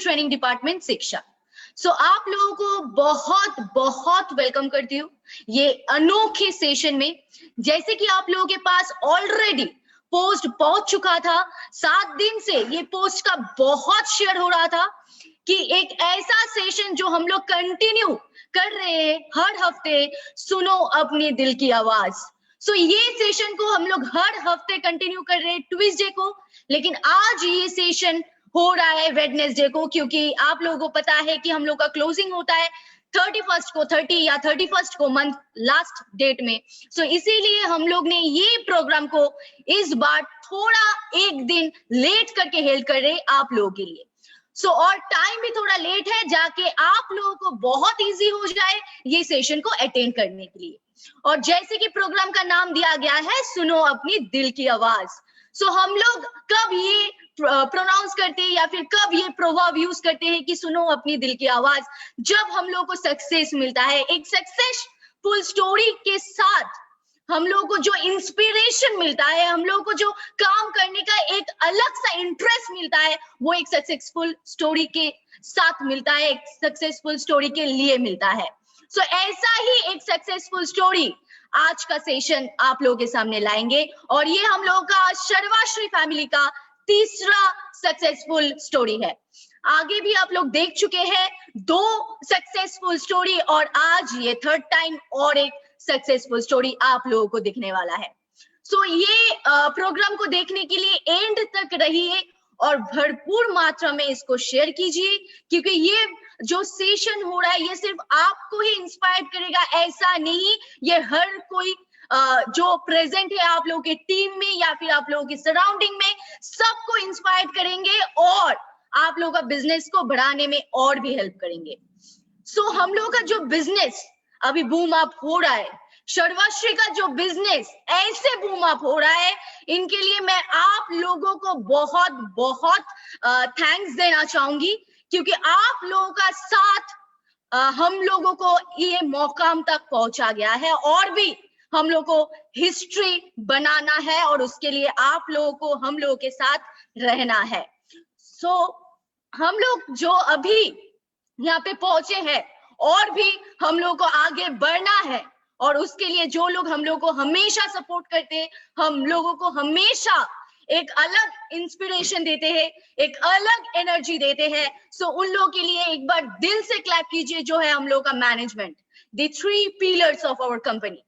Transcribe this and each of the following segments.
Training department शिक्षा। आप लोगों को बहुत बहुत वेलकम करती हूँ ये अनोखे सेशन में। जैसे कि आप लोगों के पास ऑलरेडी पोस्ट पहुंच चुका था, 7 दिन से ये पोस्ट का बहुत शेयर हो रहा था कि एक ऐसा सेशन जो हम लोग कंटिन्यू कर रहे हैं हर हफ्ते, सुनो अपने दिल की आवाज। ये सेशन को हम लोग हर हफ्ते कंटिन्यू कर रहे हैं ट्यूसडे को, लेकिन आज ये सेशन हो रहा है वेडनेसडे को, क्योंकि आप लोगों को पता है कि हम लोग का क्लोजिंग होता है 31 को, 30 या 31 को मंथ लास्ट डेट में। इसीलिए हम लोग ने ये प्रोग्राम को इस बार थोड़ा एक दिन लेट करके हेल्ड कर रहे हैं आप लोगों के लिए। और टाइम भी थोड़ा लेट है, जाके आप लोगों को बहुत इजी हो जाए ये सेशन को अटेंड करने के लिए। और जैसे कि प्रोग्राम का नाम दिया गया है, सुनो अपनी दिल की आवाज। हम लोग कब ये प्रोनाउंस करते हैं या फिर कब ये प्रोवर्ब यूज करते हैं कि सुनो अपनी दिल की आवाज, जब हम लोग को सक्सेस मिलता है, एक सक्सेसफुल स्टोरी के साथ हम लोगों को जो इंस्पिरेशन मिलता है, हम लोगों को जो काम करने का एक अलग सा इंटरेस्ट मिलता है, वो एक सक्सेसफुल स्टोरी के साथ मिलता है, एक सक्सेसफुल स्टोरी के लिए मिलता है। ऐसा ही एक सक्सेसफुल स्टोरी आज का सेशन आप लोगों के सामने लाएंगे, और ये हम लोगों का शर्वाश्री फैमिली का तीसरा सक्सेसफुल स्टोरी है। आगे भी आप लोग देख चुके हैं 2 सक्सेसफुल स्टोरी, और आज ये थर्ड टाइम और एक सक्सेसफुल स्टोरी आप लोगों को दिखने वाला है। ये प्रोग्राम को देखने के लिए एंड तक रहिए और भरपूर मात्रा में इसको शेयर कीजिए, क्योंकि ये जो सेशन हो रहा है ये सिर्फ आपको ही इंस्पायर करेगा ऐसा नहीं, ये हर कोई जो प्रेजेंट है आप लोगों के टीम में या फिर आप लोगों की सराउंडिंग में, सबको इंस्पायर करेंगे और आप लोगों का बिजनेस को बढ़ाने में और भी हेल्प करेंगे। हम लोगों का जो बिजनेस अभी बूम अप हो रहा है, शर्वाश्री का जो बिजनेस ऐसे बूम अप हो रहा है, इनके लिए मैं आप लोगों को बहुत बहुत थैंक्स देना चाहूंगी, क्योंकि आप लोगों का साथ हम लोगों को ये मौकाम तक पहुंचा गया है, और भी हम लोगों को हिस्ट्री बनाना है, और उसके लिए आप लोगों को हम लोगों के साथ रहना है। हम लोग जो अभी यहाँ पे पहुंचे हैं, और भी हम लोगों को आगे बढ़ना है, और उसके लिए जो लोग हम लोगों को हमेशा सपोर्ट करते हैं, हम लोगों को हमेशा एक अलग इंस्पिरेशन देते हैं, एक अलग एनर्जी देते हैं, उन लोगों के लिए एक बार दिल से क्लैप कीजिए, जो है हम लोग का management, the 3 pillars of our company.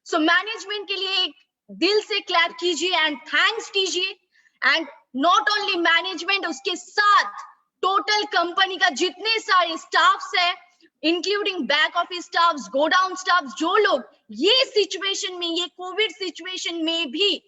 Management के लिए एक दिल से क्लैप कीजिए एंड थैंक्स कीजिए। एंड नॉट ओनली मैनेजमेंट, उसके साथ टोटल कंपनी का जितने सारे स्टाफ्स है, including back office staffs, godown staffs, जो लोग ये सिचुएशन में, ये कोविड सिचुएशन में भी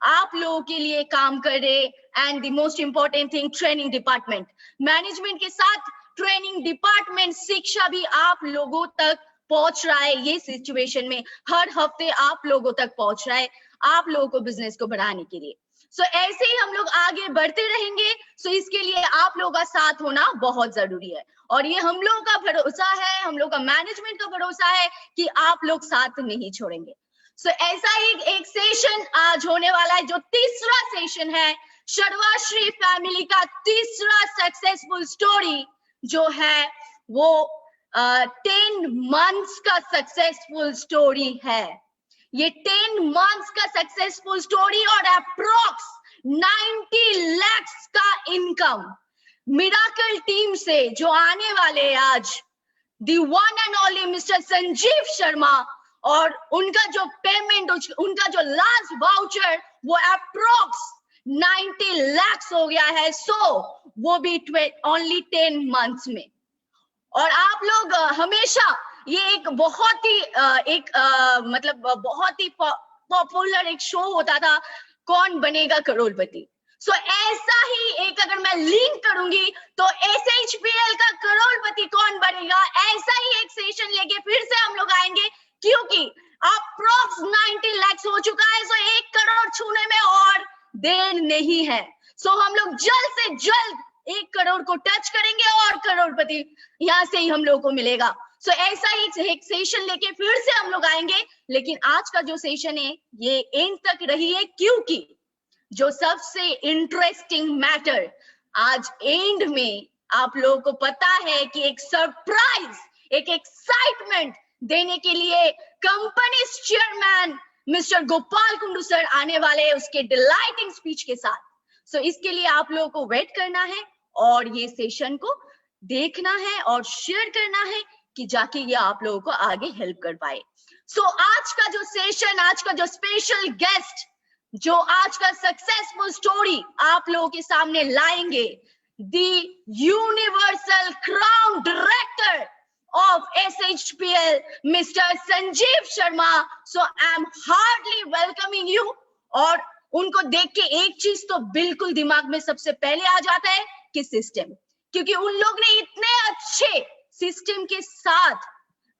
आप लोगों के लिए काम कर रहे। And the most important thing, training department, management के साथ ट्रेनिंग डिपार्टमेंट शिक्षा भी आप लोगों तक पहुंच रहा है। ये सिचुएशन में हर हफ्ते आप लोगों तक पहुंच रहा है, आप लोगों को बिजनेस को बढ़ाने के लिए। ऐसे ही हम लोग आगे बढ़ते रहेंगे। इसके लिए आप लोगों का साथ होना बहुत जरूरी है, और ये हम लोगों का भरोसा है, हम लोग का मैनेजमेंट का भरोसा है कि आप लोग साथ नहीं छोड़ेंगे। ऐसा ही एक सेशन आज होने वाला है, जो तीसरा सेशन है, शर्वाश्री फैमिली का तीसरा सक्सेसफुल स्टोरी, जो है वो 10 मंथ्स का सक्सेसफुल स्टोरी है। ये 10 मंथ्स का सक्सेसफुल स्टोरी और अप्रोक्स 90 लाख का इनकम मिराकल टीम से जो आने वाले आज, the one and only mister Sanjeev Sharma, और उनका जो पेमेंट, उनका जो लास्ट वाउचर, वो अप्रोक्स 90 लाख हो गया है। वो भी ओनली 10 मंथ्स में। और आप लोग हमेशा, ये एक बहुत ही मतलब बहुत ही पॉपुलर एक शो होता था, कौन बनेगा करोड़पति। ऐसा ही एक अगर मैं लिंक करूंगी तो SHPL का करोड़पति कौन बनेगा, ऐसा ही एक सेशन लेके फिर से हम लोग आएंगे, क्योंकि अप्रोक्स 90 लाख हो चुका है। 1 करोड़ छूने में और देर नहीं है। हम लोग जल्द से जल्द 1 करोड़ को टच करेंगे, और करोड़पति यहाँ से ही हम लोगों को मिलेगा। ऐसा ही एक सेशन लेके फिर से हम लोग आएंगे, लेकिन आज का जो सेशन है ये एंड तक रही है, क्योंकि जो सबसे इंटरेस्टिंग मैटर आज एंड में आप लोगों को पता है कि एक सरप्राइज, एक एक्साइटमेंट देने के लिए company chairman mister Gopal Kundu sir आने वाले हैं उसके डिलाइटिंग स्पीच के साथ। सो इसके लिए आप लोगों को वेट करना है और ये सेशन को देखना है और शेयर करना है कि जाके ये आप लोगों को आगे हेल्प कर पाए। सो आज का जो सेशन, आज का जो स्पेशल गेस्ट जो आज का सक्सेसफुल स्टोरी आप लोगों के सामने लाएंगे, the universal crown director of SHPL, Mr. Sanjeev Sharma. So I'm heartily welcoming you. और उनको देख के एक चीज तो बिल्कुल दिमाग में सबसे पहले आ जाता है कि सिस्टम, क्योंकि उन लोग ने इतने अच्छे सिस्टम के साथ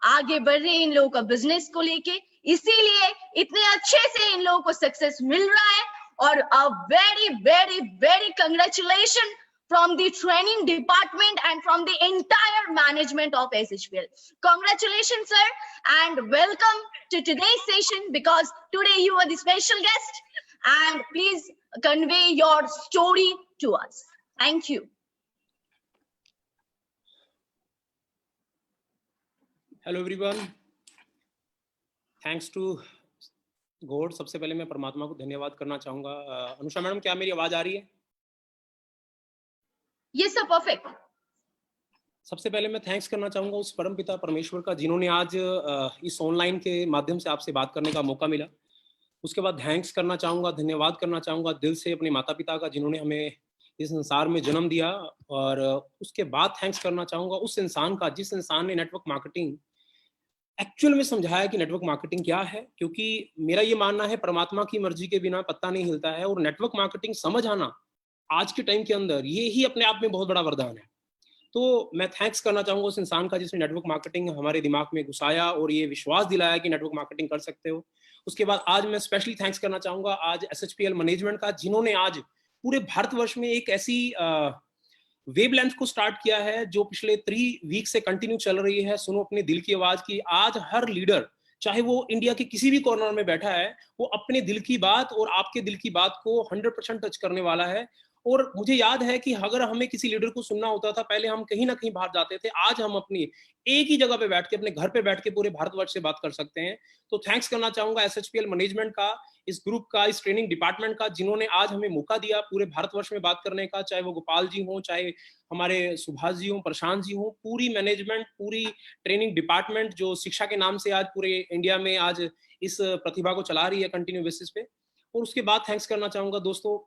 आगे बढ़ रहे हैं इन लोगों का बिजनेस को लेके, इसीलिए इतने अच्छे से इन लोगों को सक्सेस मिल रहा है। और a very very very congratulation from the training department and from the entire management of SHPL. Congratulations, sir, and welcome to today's session, because today you are the special guest, and please convey your story to us. Thank you. Hello everyone. Thanks to God. सबसे पहले मैं परमात्मा को धन्यवाद करना चाहूँगा। Anusha madam, क्या मेरी आवाज आ रही है? Yes sir, perfect. सबसे पहले मैं थैंक्स करना चाहूंगा उस परम पिता परमेश्वर का जिन्होंने आज इस ऑनलाइन के माध्यम से आपसे बात करने का मौका मिला। उसके बाद थैंक्स करना चाहूंगा, धन्यवाद करना चाहूंगा दिल से अपने माता पिता का जिन्होंने हमें इस संसार में जन्म दिया। और उसके बाद थैंक्स करना चाहूंगा उस इंसान का जिस इंसान ने नेटवर्क मार्केटिंग एक्चुअल में समझाया कि नेटवर्क मार्केटिंग क्या है, क्योंकि मेरा ये मानना है परमात्मा की मर्जी के बिना पत्ता नहीं हिलता है, और नेटवर्क मार्केटिंग समझ आना आज के टाइम के अंदर ये ही अपने आप में बहुत बड़ा वरदान है। तो मैं थैंक्स करना चाहूंगा उस इंसान का जिसने नेटवर्क मार्केटिंग हमारे दिमाग में घुसाया और ये विश्वास दिलाया कि नेटवर्क मार्केटिंग कर सकते हो। उसके बाद आज मैं स्पेशली थैंक्स करना चाहूंगा आज SHPL मैनेजमेंट का, जिन्होंने आज पूरे भारतवर्ष में एक ऐसी वेवलेंथ को स्टार्ट किया है जो पिछले 3 वीक से कंटिन्यू चल रही है। सुनो अपने दिल की आवाज की। आज हर लीडर, चाहे वो इंडिया के किसी भी कॉर्नर में बैठा है, वो अपने दिल की बात और आपके दिल की बात को 100% टच करने वाला है। और मुझे याद है कि अगर हमें किसी लीडर को सुनना होता था, पहले हम कहीं ना कहीं बाहर जाते थे, आज हम अपनी एक ही जगह पे बैठ के, अपने घर पे बैठ के पूरे भारतवर्ष से बात कर सकते हैं। तो थैंक्स करना चाहूंगा SHPL मैनेजमेंट का, इस ग्रुप का, इस ट्रेनिंग डिपार्टमेंट का, जिन्होंने आज हमें मौका दिया पूरे भारतवर्ष में बात करने का। चाहे वो गोपाल जी हो, चाहे हमारे सुभाष जी हो, प्रशांत जी हो, पूरी मैनेजमेंट, पूरी ट्रेनिंग डिपार्टमेंट जो शिक्षा के नाम से आज पूरे इंडिया में आज इस प्रतिभा को चला रही है कंटिन्यू बेसिस पे। और उसके बाद थैंक्स करना चाहूंगा दोस्तों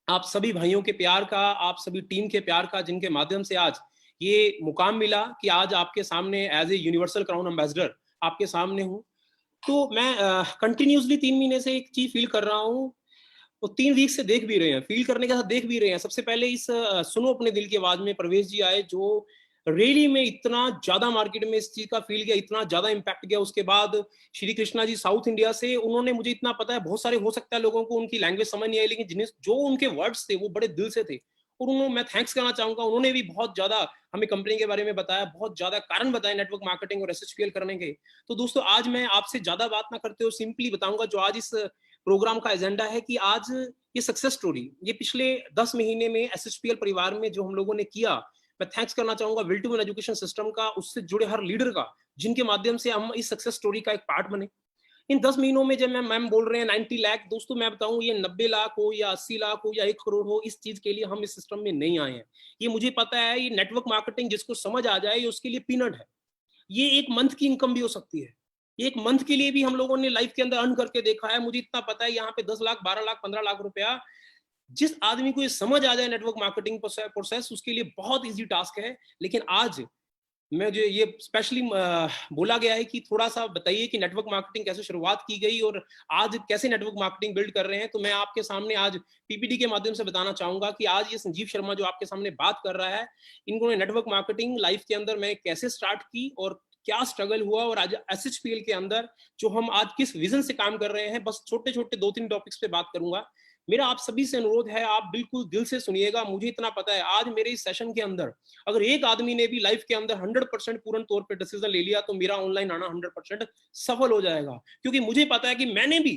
आप सभी भाइयों के प्यार का, आप सभी टीम के प्यार का, जिनके माध्यम से आज ये मुकाम मिला कि आज आपके सामने as a universal crown ambassador आपके सामने हूँ। तो मैं कंटिन्यूसली 3 महीने से एक चीज फील कर रहा हूँ, वो 3 वीक से देख भी रहे हैं, फील करने के साथ देख भी रहे हैं। सबसे पहले इस सुनो अपने दिल की आवाज में प्रवेश जी आए, जो रेली में इतना ज्यादा मार्केट में इस चीज का फील किया, इतना ज्यादा इम्पैक्ट किया। उसके बाद श्री कृष्णा जी साउथ इंडिया से, उन्होंने, मुझे इतना पता है बहुत सारे हो सकता है लोगों को उनकी लैंग्वेज समझ नहीं आई, लेकिन जिन्हें जो उनके वर्ड्स थे वो बड़े दिल से थे। और उन्होंने, मैं थैंक्स करना चाहूंगा, उन्होंने भी बहुत ज्यादा हमें कंपनी के बारे में बताया, बहुत ज्यादा कारण बताए नेटवर्क मार्केटिंग और SHPL करने के। तो दोस्तों आज मैं आपसे ज्यादा बात ना करते हुए सिंपली बताऊंगा जो आज इस प्रोग्राम का एजेंडा है, कि आज ये सक्सेस स्टोरी, ये पिछले 10 महीने में SHPL परिवार में जो हम लोगों ने किया, मैं थैंक्स करना चाहूंगा will to win education system का, उससे जुड़े हर लीडर का, जिनके माध्यम से हम इस सक्सेस स्टोरी का एक पार्ट बने। इन 10 महीनों में जब मैम बोल रहे हैं 90 लाख, दोस्तों मैं बताऊं ये 90 लाख हो या 80 लाख हो या 1 करोड़ हो, इस चीज के लिए हम इस सिस्टम में नहीं आए हैं। ये मुझे पता है, ये नेटवर्क मार्केटिंग जिसको समझ आ जाए, ये उसके लिए पीनट है। ये एक मंथ की इनकम भी हो सकती है, ये एक मंथ के लिए भी हम लोगों ने लाइफ के अंदर अर्न करके देखा है। मुझे इतना पता है यहाँ पे 10 लाख 12 लाख 15 लाख रुपया, जिस आदमी को ये समझ आ जाए नेटवर्क मार्केटिंग प्रोसेस, उसके लिए बहुत इजी टास्क है। लेकिन आज मैं जो ये स्पेशली बोला गया है कि थोड़ा सा बताइए कि नेटवर्क मार्केटिंग कैसे शुरुआत की गई और आज कैसे नेटवर्क मार्केटिंग बिल्ड कर रहे हैं, तो मैं आपके सामने आज PPT के माध्यम से बताना चाहूंगा कि आज ये संजीव शर्मा जो आपके सामने बात कर रहा है, इन्होंने नेटवर्क मार्केटिंग लाइफ के अंदर मैं कैसे स्टार्ट की और क्या स्ट्रगल हुआ, और आज SHPL के अंदर जो हम आज किस विजन से काम कर रहे हैं। बस छोटे छोटे 2-3 टॉपिक्स पे बात करूंगा। मेरा आप सभी से अनुरोध है, आप बिल्कुल दिल से सुनिएगा। मुझे इतना पता है आज मेरे इस सेशन के अंदर अगर एक आदमी ने भी लाइफ के अंदर 100% पूर्ण तौर पे डिसीजन ले लिया, तो मेरा ऑनलाइन आना 100% सफल हो जाएगा। क्योंकि मुझे पता है कि मैंने भी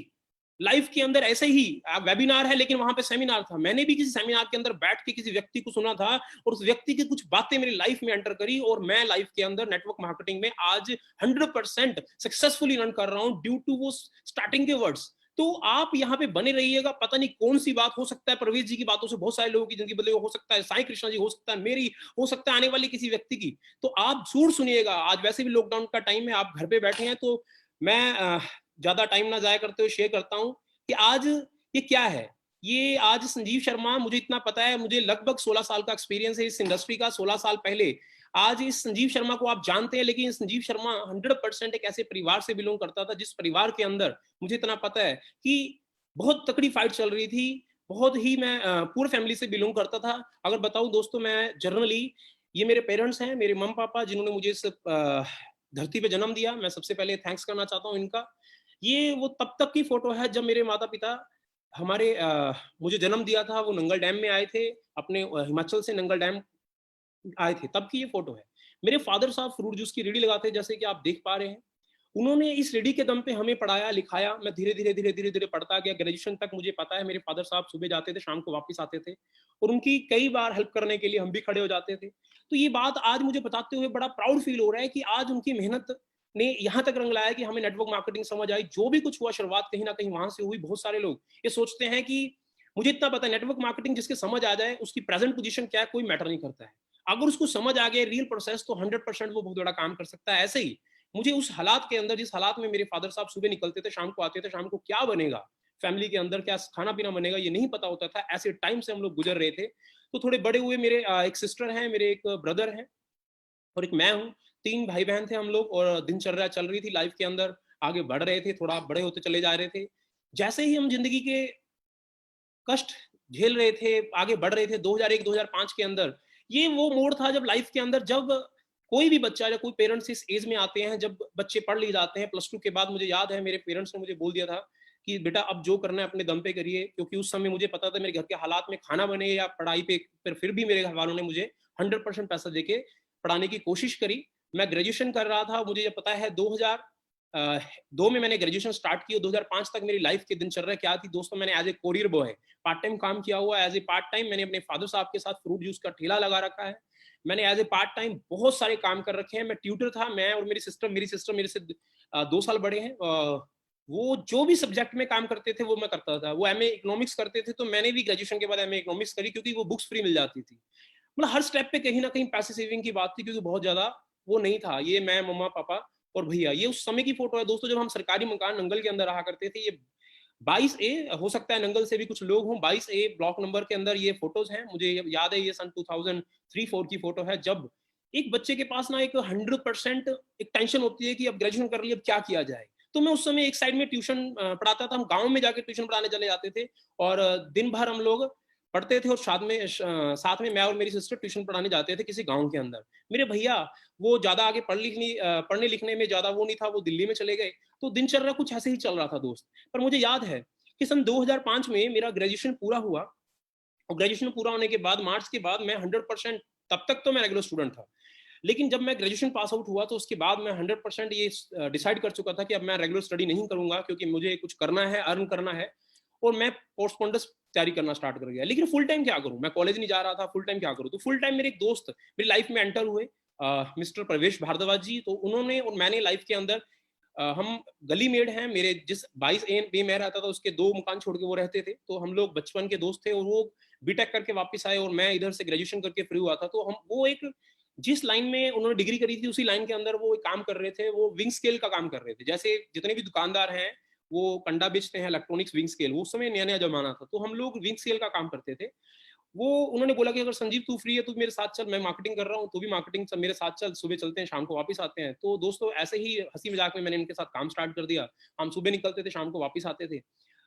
लाइफ के अंदर ऐसे ही वेबिनार है लेकिन वहां पे सेमिनार था, मैंने भी किसी सेमिनार के अंदर बैठ के किसी व्यक्ति को सुना था और उस व्यक्ति की कुछ बातें मेरी लाइफ में एंटर करी और मैं लाइफ के अंदर नेटवर्क मार्केटिंग में आज 100% सक्सेसफुली रन कर रहा हूं ड्यू टू वो स्टार्टिंग के वर्ड्स। तो आप यहाँ पे बने रहिएगा, पता नहीं कौन सी बात हो सकता है, प्रवेश जी की बातों से बहुत सारे लोगों की जिंदगी बदलेगी, हो सकता है साईं कृष्णा जी, हो सकता है मेरी, हो सकता है आने वाली किसी व्यक्ति की। तो आप जरूर सुनिएगा। आज वैसे भी लॉकडाउन का टाइम है, आप घर पे बैठे हैं, तो मैं ज्यादा टाइम ना जाया करते हुए शेयर करता हूँ कि आज ये क्या है। ये आज संजीव शर्मा, मुझे इतना पता है, मुझे लगभग 16 साल का एक्सपीरियंस है इस इंडस्ट्री का। 16 साल पहले आज इस संजीव शर्मा को आप जानते हैं, लेकिन संजीव शर्मा 100% एक ऐसे परिवार से बिलोंग करता था जिस परिवार के अंदर मुझे इतना पता है कि बहुत तकड़ी फाइट चल रही थी। बहुत ही मैं पूरे फैमिली से बिलोंग करता था। अगर बताऊं दोस्तों, मैं जनरली, ये मेरे पेरेंट्स हैं, मेरे मम पापा जिन्होंने मुझे इस धरती पे जन्म दिया, मैं सबसे पहले थैंक्स करना चाहता हूँ इनका। ये वो तब तक की फोटो है जब मेरे माता पिता हमारे मुझे जन्म दिया था, वो नंगल डैम में आए थे, अपने हिमाचल से नंगल डैम आए थे, तब की ये फोटो है। मेरे फादर साहब फ्रूट जूस की रेडी लगाते, जैसे कि आप देख पा रहे हैं। उन्होंने इस रेडी के दम पे हमें पढ़ाया लिखाया। मैं धीरे धीरे धीरे धीरे धीरे पढ़ता गया। ग्रेजुएशन तक मुझे पता है मेरे फादर साहब सुबह जाते थे, शाम को वापस आते थे, और उनकी कई बार हेल्प करने के लिए हम भी खड़े हो जाते थे। तो ये बात आज मुझे बताते हुए बड़ा प्राउड फील हो रहा है कि आज उनकी मेहनत ने यहाँ तक रंग लाया कि हमें नेटवर्क मार्केटिंग समझ आई। जो भी कुछ हुआ शुरुआत कहीं ना कहीं वहां से हुई। बहुत सारे लोग ये सोचते हैं कि मुझे इतना पता है नेटवर्क मार्केटिंग जिसके समझ आ जाए उसकी प्रेजेंट पोजीशन क्या है कोई मैटर नहीं करता है। अगर उसको समझ आ गया रियल प्रोसेस, तो 100% वो बहुत बड़ा काम कर सकता है। ऐसे ही मुझे उस हालात के अंदर, जिस हालात में मेरे फादर साहब सुबह निकलते थे, शाम को आते थे, शाम को क्या बनेगा फैमिली के अंदर, क्या खाना पीना बनेगा, ये नहीं पता होता था। ऐसे टाइम से हम लोग गुजर रहे थे। तो थोड़े बड़े हुए, मेरे एक सिस्टर हैं, मेरे एक ब्रदर हैं और एक मैं हूँ। 3 भाई बहन थे हम लोग, और दिनचर्या चल रही थी लाइफ के अंदर, आगे बढ़ रहे थे, थोड़ा बड़े होते चले जा रहे थे। जैसे ही हम जिंदगी के कष्ट झेल रहे थे, आगे बढ़ रहे थे, 2001-2005 के अंदर ये वो मोड़ था जब लाइफ के अंदर, जब कोई भी बच्चा या कोई पेरेंट्स इस एज में आते हैं जब बच्चे पढ़ लिए जाते हैं। +2 के बाद मुझे याद है मेरे पेरेंट्स ने मुझे बोल दिया था कि बेटा अब जो करना है अपने दम पे करिए, क्योंकि उस समय मुझे पता था मेरे घर के हालात में खाना बने या पढ़ाई पे, फिर भी मेरे घर वालों ने मुझे 100% पैसा देके पढ़ाने की कोशिश करी। मैं ग्रेजुएशन कर रहा था, मुझे ये पता है 2002 में मैंने ग्रेजुएशन स्टार्ट की और 2005 तक मेरी लाइफ की दिनचर्या क्या थी दोस्तों। मैंने as a courier boy part time काम किया हुआ। एज ए पार्ट टाइम मैंने अपने फादर साहब के साथ फ्रूट जूस का ठेला लगा रखा है। मैंने एज ए पार्ट टाइम बहुत सारे काम कर रखे हैं। मैं ट्यूटर था, मैं और मेरी सिस्टर मेरे से 2 साल बड़े हैं। वो जो भी सब्जेक्ट में काम करते थे वो मैं करता था। वो एमए इकोनॉमिक्स करते थे, तो मैंने भी ग्रेजुएशन के बाद एमए इकोनॉमिक्स करी, क्योंकि वो बुक्स फ्री मिल जाती थी। मतलब हर स्टेप पे कहीं ना कहीं पैसे सेविंग की बात थी, क्योंकि बहुत ज्यादा वो नहीं था। ये मैं, मम्मा पापा और भैया, ये उस समय की फोटो है दोस्तों जब हम सरकारी मकान नंगल के अंदर रहा करते थे। ये 22A, हो सकता है नंगल से भी कुछ लोग हों, 22A ब्लॉक नंबर के अंदर ये फोटोज हैं। मुझे याद है ये सन 2003-4 की फोटो है, जब एक बच्चे के पास ना एक 100% एक टेंशन होती है कि अब ग्रेजुएशन कर लिया, अब क्या किया जाए। तो मैं उस समय एक साइड में ट्यूशन पढ़ाता था। हम गांव में जाके ट्यूशन पढ़ाने चले जाते थे, और दिन भर हम लोग पढ़ते थे, और साथ में मैं और मेरी सिस्टर ट्यूशन पढ़ाने जाते थे किसी गांव के अंदर। मेरे भैया वो ज्यादा आगे पढ़ने लिखने में ज्यादा वो नहीं था, वो दिल्ली में चले गए। तो दिनचर्या कुछ ऐसे ही चल रहा था दोस्त। पर मुझे याद है कि सन 2005 में मेरा ग्रेजुएशन पूरा हुआ, और ग्रेजुएशन पूरा होने के बाद मार्च के बाद मैं 100%, तब तक तो मैं रेगुलर स्टूडेंट था, लेकिन जब मैं ग्रेजुएशन पास आउट हुआ तो उसके बाद मैं 100% ये डिसाइड कर चुका था कि अब मैं रेगुलर स्टडी नहीं करूंगा, क्योंकि मुझे कुछ करना है, अर्न करना है। और मैं कोर्सपोंडस तैयारी करना स्टार्ट कर गया। लेकिन फुल टाइम क्या करूं, मैं कॉलेज नहीं जा रहा था, फुल टाइम क्या करूं। तो फुल टाइम मेरे एक दोस्त मेरी लाइफ में एंटर हुए, मिस्टर प्रवेश भारद्वाज जी। तो उन्होंने और मैंने लाइफ के अंदर, हम गली मेट हैं, मेरे जिस 22A में रहता था उसके 2 मकान छोड़ के वो रहते थे। तो हम लोग बचपन के दोस्त थे, और वो बीटेक करके वापस आए और मैं इधर से ग्रेजुएशन करके फ्री हुआ था। तो हम वो एक, जिस लाइन में उन्होंने डिग्री करी थी उसी लाइन के अंदर वो काम कर रहे थे। वो विंग स्केल का काम कर रहे थे। जैसे जितने भी दुकानदार हैं वो कंडा बेचते हैं, इलेक्ट्रॉनिक्स विंग स्केल, वो उस समय नया नया जमाना था। तो हम लोग विंग स्केल का काम करते थे। वो उन्होंने बोला कि अगर संजीव तू फ्री है तो मेरे साथ चल, मैं मार्केटिंग कर रहा हूँ, तू भी मार्केटिंग मेरे साथ चल, सुबह चलते हैं, शाम को वापस आते हैं। तो दोस्तों ऐसे ही हंसी मजाक में मैंने इनके साथ काम स्टार्ट कर दिया। हम सुबह निकलते थे, शाम को वापस आते थे।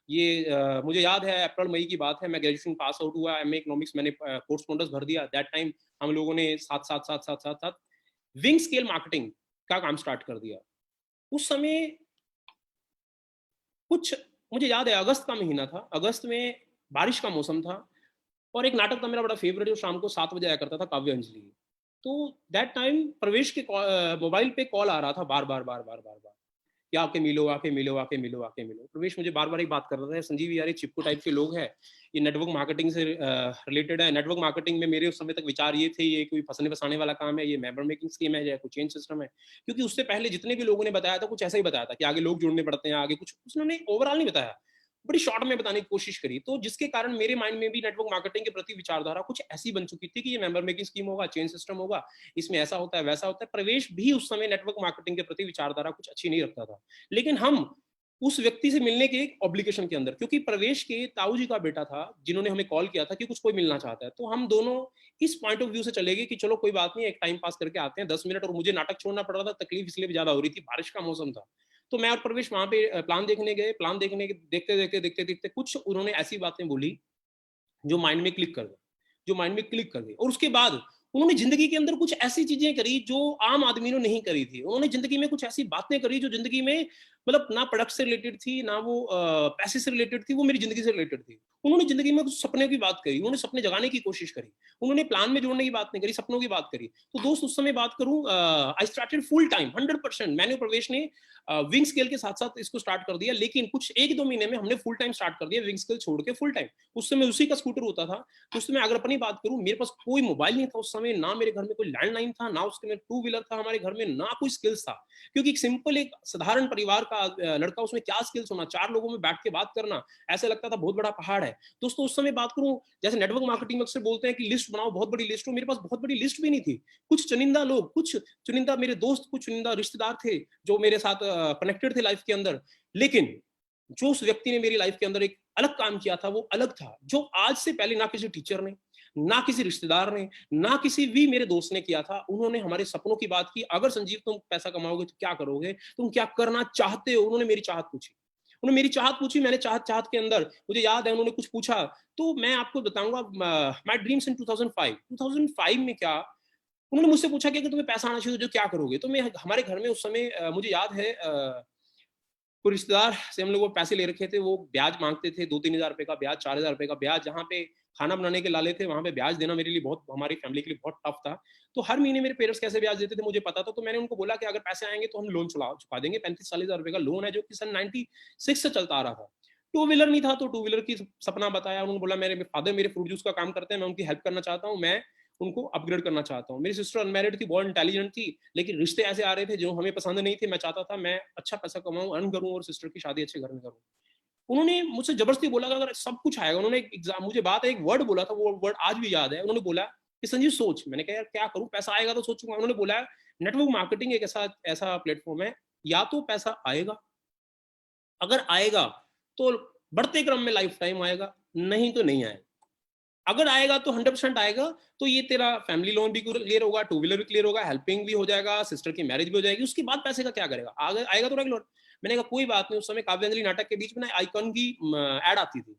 ये मुझे याद है अप्रैल मई की बात है, मैं ग्रेजुएशन पास आउट हुआ, एमए इकोनॉमिक्स मैंने कोर्सपोंडस भर दिया। दैट टाइम हम लोगों ने साथ साथ साथ साथ साथ साथ विंग स्केल मार्केटिंग का काम स्टार्ट कर दिया। उस समय कुछ, मुझे याद है अगस्त का महीना था, अगस्त में बारिश का मौसम था, और एक नाटक था मेरा बड़ा फेवरेट जो शाम को 7 बजे आया करता था, काव्य अंजलि। तो दैट टाइम प्रवेश के मोबाइल पे कॉल आ रहा था बार बार बार बार बार बार, कि आके मिलो, आके मिलो, आके मिलो, आके मिलो। प्रवेश मुझे बार बार एक बात कर रहा था, संजीव यार ये चिपको टाइप के लोग हैं, ये नेटवर्क मार्केटिंग से रिलेटेड है। नेटवर्क मार्केटिंग में मेरे उस समय तक विचार ये थे, ये कोई फंसने फसाने वाला काम है, ये मेंबर मेकिंग स्कीम है या कोई चेंज सिस्टम है। क्योंकि उससे पहले जितने भी लोगों ने बताया था कुछ ऐसा ही बताया था कि आगे लोग जुड़ने पड़ते हैं, आगे कुछ उसने ओवरऑल नहीं बताया, बड़ी शॉर्ट में बताने की कोशिश करी। तो जिसके कारण मेरे माइंड में भी नेटवर्क मार्केटिंग के प्रति विचारधारा कुछ ऐसी बन चुकी थी कि ये मेंबर मेकिंग स्कीम होगा, चेंज सिस्टम होगा, इसमें ऐसा होता है, वैसा होता है। प्रवेश भी उस समय नेटवर्क मार्केटिंग के प्रति विचारधारा कुछ अच्छी नहीं रखता था। लेकिन हम उस व्यक्ति से मिलने के एक ऑब्लिगेशन के अंदर, क्योंकि प्रवेश के ताऊ जी का बेटा था जिन्होंने हमें कॉल किया था कि कुछ कोई मिलना चाहता है, तो हम दोनों इस पॉइंट ऑफ व्यू से चले गए कि चलो कोई बात नहीं, एक टाइम पास करके आते हैं 10 मिनट। और मुझे नाटक छोड़ना पड़ रहा था, तकलीफ इसलिए भी ज्यादा हो रही थी, बारिश का मौसम था। तो मैं और प्रवेश वहां पे प्लान देखने गए। प्लान देखते देखते कुछ उन्होंने ऐसी बातें बोली जो माइंड में क्लिक कर गई, जो माइंड में क्लिक कर गई। और उसके बाद उन्होंने जिंदगी के अंदर कुछ ऐसी चीजें करी जो आम आदमी ने नहीं करी थी। उन्होंने जिंदगी में कुछ ऐसी बातें करी जो जिंदगी में मतलब ना प्रोडक्ट से रिलेटेड थी, ना वो पैसे से रिलेटेड थी, वो मेरी जिंदगी से रिलेटेड थी। उन्होंने जिंदगी में कुछ सपने की बात करी, उन्होंने सपने जगाने की कोशिश करी, उन्होंने प्लान में जोड़ने की बात नहीं करी, सपनों की बात करी। तो दोस्त उस समय बात करूं, आई स्टार्टेड फुल टाइम 100%। मैंने प्रवेश ने विंग स्केल के साथ साथ इसको स्टार्ट कर दिया, लेकिन कुछ 1-2 महीने में हमने फुल टाइम स्टार्ट कर दिया, विंग स्केल छोड़ के फुल टाइम। उस समय उसी का स्कूटर होता था। तो उस समय अगर अपनी बात करूं, मेरे पास कोई मोबाइल नहीं था उस समय, ना मेरे घर में कोई लैंडलाइन था, ना उसके में टू व्हीलर था हमारे घर में, ना कोई स्किल्स था। क्योंकि एक सिंपल एक साधारण परिवार का लड़का, उसमें क्या स्किल्स होना, 4 लोगों में बैठ के बात करना, ऐसा लगता था बहुत बड़ा पहाड़ है। दोस्तों उस समय बात करूं, जैसे नेटवर्क मार्केटिंग में अक्सर बोलते हैं कि लिस्ट बनाओ, बहुत बड़ी लिस्ट हो, मेरे पास बहुत बड़ी लिस्ट भी नहीं थी। कुछ चुनिंदा लोग, कुछ चुनिंदा मेरे दोस्त, कुछ चुनिंदा रिश्तेदार थे जो मेरे साथ कनेक्टेड थे लाइफ के अंदर। लेकिन जो उस व्यक्ति ने मेरी लाइफ के अंदर एक अलग काम किया था, वो अलग था, जो आज से पहले ना किसी टीचर ने, ना किसी रिश्तेदार ने, ना किसी भी मेरे दोस्त ने किया था। उन्होंने हमारे सपनों की बात की। अगर संजीव तुम पैसा कमाओगे तो क्या करोगे, तुम क्या करना चाहते हो, उन्होंने मेरी चाहत पूछी। उन्होंने मेरी चाहत पूछी, मैंने चाहत चाहत के अंदर, मुझे याद है उन्होंने कुछ पूछा। तो मैं आपको बताऊंगा माय ड्रीम्स इन 2005 में क्या, उन्होंने मुझसे पूछा कि अगर तुम्हें पैसा आना चाहिए तो क्या करोगे। तो मैं हमारे घर में उस समय मुझे याद है कोई रिश्तेदार से हम लोग वो पैसे ले रखे थे, वो ब्याज मांगते थे, 2-3 हजार रुपए का ब्याज, 4 हजार रुपए का ब्याज। जहाँ पे खाना बनाने के लाले थे वहां पे ब्याज देना मेरे लिए बहुत, हमारी फैमिली के लिए बहुत टफ था। तो हर महीने मेरे पेरेंट्स कैसे ब्याज देते थे मुझे पता था। तो मैंने उनको बोला कि अगर पैसे आएंगे तो हम लोन चुका देंगे। 35-40 हजार रुपए का लोन है जो कि सन 96 से चलता आ रहा था। टू व्हीलर नहीं था तो टू व्हीलर की सपना बताया। उन्होंने बोला मेरे फादर मेरे फ्रूट जूस का काम करते हैं, मैं उनकी हेल्प करना चाहता हूँ, मैं उनको अपग्रेड करना चाहता हूँ। मेरी सिस्टर अनमैरिड थी, बहुत इंटेलिजेंट थी, लेकिन रिश्ते ऐसे आ रहे थे जो हमें पसंद नहीं थे। मैं चाहता था मैं अच्छा पैसा कमाऊं, अर्न करूं और सिस्टर की शादी अच्छे घर में करूं। उन्होंने मुझसे जबरदस्ती बोला कि अगर सब कुछ आएगा, उन्होंने एग्जाम, मुझे बात है, एक वर्ड बोला था, वो वर्ड आज भी याद है। उन्होंने बोला कि संजीव सोच। मैंने कहा यार क्या करूं, पैसा आएगा तो सोचूंगा। उन्होंने बोला नेटवर्क मार्केटिंग एक ऐसा ऐसा प्लेटफॉर्म है, या तो पैसा आएगा, अगर आएगा तो बढ़ते क्रम में लाइफ टाइम आएगा, नहीं तो नहीं आएगा। अगर आएगा तो 100% आएगा, तो ये तेरा फैमिली लोन भी क्लियर होगा, टू व्हीलर भी क्लियर होगा, हेल्पिंग भी हो जाएगा, सिस्टर की मैरिज भी हो जाएगी। उसके बाद पैसे का क्या करेगा, आएगा तो रेगुलर। मैंने कहा कोई बात नहीं। उस समय काव्यांजलि नाटक के बीच में ना आइकॉन की एड आती थी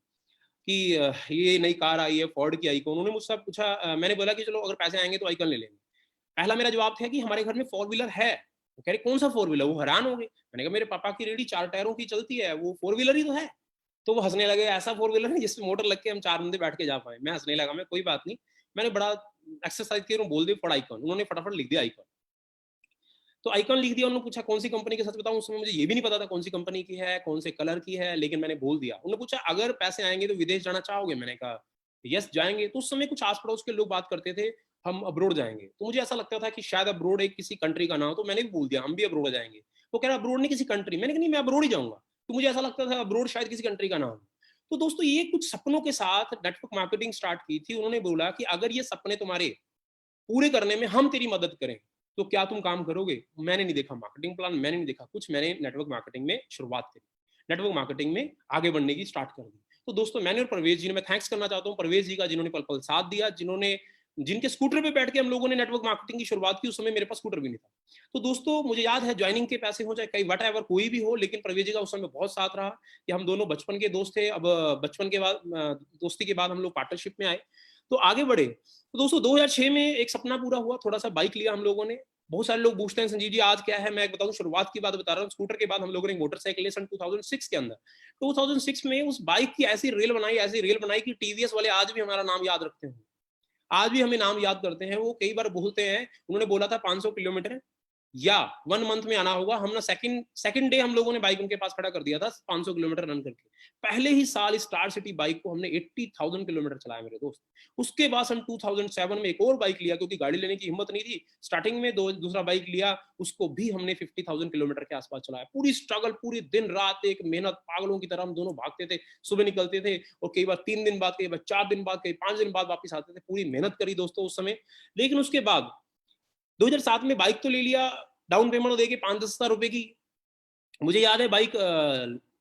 कि ये नई कार आई है फोर्ड की आइकॉन। उन्होंने मुझसे पूछा, मैंने बोला कि चलो अगर पैसे आएंगे तो आइकॉन ले लेंगे। पहला मेरा जवाब था कि हमारे घर में 4 व्हीलर है। वो कह रहे कौन सा 4 व्हीलर, वो हैरान हो गए। मैंने कहा मेरे पापा की रेडी 4 टायरों की चलती है, वो 4 व्हीलर ही तो है। तो वो हंसने लगे, ऐसा 4 व्हीलर है जिसमें मोटर लग के हम 4 बंदे बैठ के जा पाए। मैं हंसने लगा, मैं कोई बात नहीं। मैंने बड़ा एक्सरसाइज किया, बोल दिया फॉर आइकॉन। उन्होंने फटाफट लिख दिया आइकॉन। तो आइकॉन लिख दिया। उन्होंने पूछा कौन सी कंपनी के, सच बताऊं उस समय मुझे ये भी नहीं पता था कौन सी कंपनी की है, कौन से कलर की है, लेकिन मैंने बोल दिया। उन्होंने पूछा अगर पैसे आएंगे तो विदेश जाना चाहोगे, मैंने कहा यस जाएंगे। तो उस समय कुछ आस पड़ोस के लोग बात करते थे हम अब्रोड जाएंगे, तो मुझे ऐसा लगता था कि शायद अब्रोड एक किसी कंट्री का नाम हो, तो मैंने भी बोल दिया हम भी अब्रोड जाएंगे। वो कह रहा अब्रोड नहीं किसी कंट्री, मैंने कहा नहीं मैं अब्रोड ही जाऊंगा। तो मुझे ऐसा लगता था अब्रोड शायद किसी कंट्री का नाम। तो दोस्तों ये कुछ सपनों के साथ नेटवर्क मार्केटिंग स्टार्ट की थी। उन्होंने बोला कि अगर ये सपने तुम्हारे पूरे करने में हम तेरी मदद करें तो क्या तुम काम करोगे। मैंने नहीं देखा मार्केटिंग प्लान, मैंने नहीं देखा कुछ, मैंने नेटवर्क मार्केटिंग में शुरुआत करी, नेटवर्क मार्केटिंग में आगे बढ़ने की स्टार्ट कर दी। तो दोस्तों मैंने और प्रवेश जी ने, मैं थैंक्स करना चाहता हूँ प्रवेश जी का, जिन्होंने पल पल साथ दिया, जिन्होंने जिनके स्कूटर पे बैठ के हम लोगों ने नेटवर्क मार्केटिंग की शुरुआत की। उस समय मेरे पास स्कूटर भी नहीं था। तो दोस्तों मुझे याद है ज्वाइनिंग के पैसे हो चाहे कई वट एवर कोई भी हो, लेकिन प्रवेश जी का उस समय बहुत साथ रहा कि हम दोनों बचपन के दोस्त थे। अब बचपन के बाद दोस्ती के बाद हम लोग पार्टनरशिप में आए तो आगे बढ़े। तो दोस्तों 2006 में एक सपना पूरा हुआ, थोड़ा सा बाइक लिया हम लोगों ने। बहुत सारे लोग पूछते हैं संजीव जी आज क्या है, मैं बताऊं शुरुआत की बात बता रहा हूँ। स्कूटर के बाद हम लोगों ने मोटरसाइकिल ली सन 2006 के अंदर। 2006 में उस बाइक की ऐसी रेल बनाई कि टीवीएस वाले आज भी हमारा नाम याद रखते हैं, आज भी हमें नाम याद करते हैं। वो कई बार बोलते हैं, उन्होंने बोला था 500 किलोमीटर या 1 मंथ में आना होगा। हमने सेकंड डे हम लोगों ने बाइक उनके पास खड़ा कर दिया था 500 किलोमीटर रन करके। पहले ही साल स्टार सिटी बाइक को हमने 80,000 किलोमीटर चलाया मेरे दोस्त। उसके बाद हम 2007 में एक और बाइक लिया, क्योंकि गाड़ी लेने की हिम्मत नहीं थी। स्टार्टिंग में दूसरा बाइक लिया, उसको भी हमने 50,000 किलोमीटर के आसपास चलाया। पूरी स्ट्रगल, पूरी दिन रात एक मेहनत, पागलों की तरह हम दोनों भागते थे। सुबह निकलते थे और कई बार 3 दिन बाद, कई बार 4 दिन बाद, कई 5 दिन बाद वापस आते थे। पूरी मेहनत करी दोस्तों उस समय। लेकिन उसके बाद 2007 में बाइक तो ले लिया, डाउन पेमेंट देके 5-10 हजार रुपए की। मुझे याद है बाइक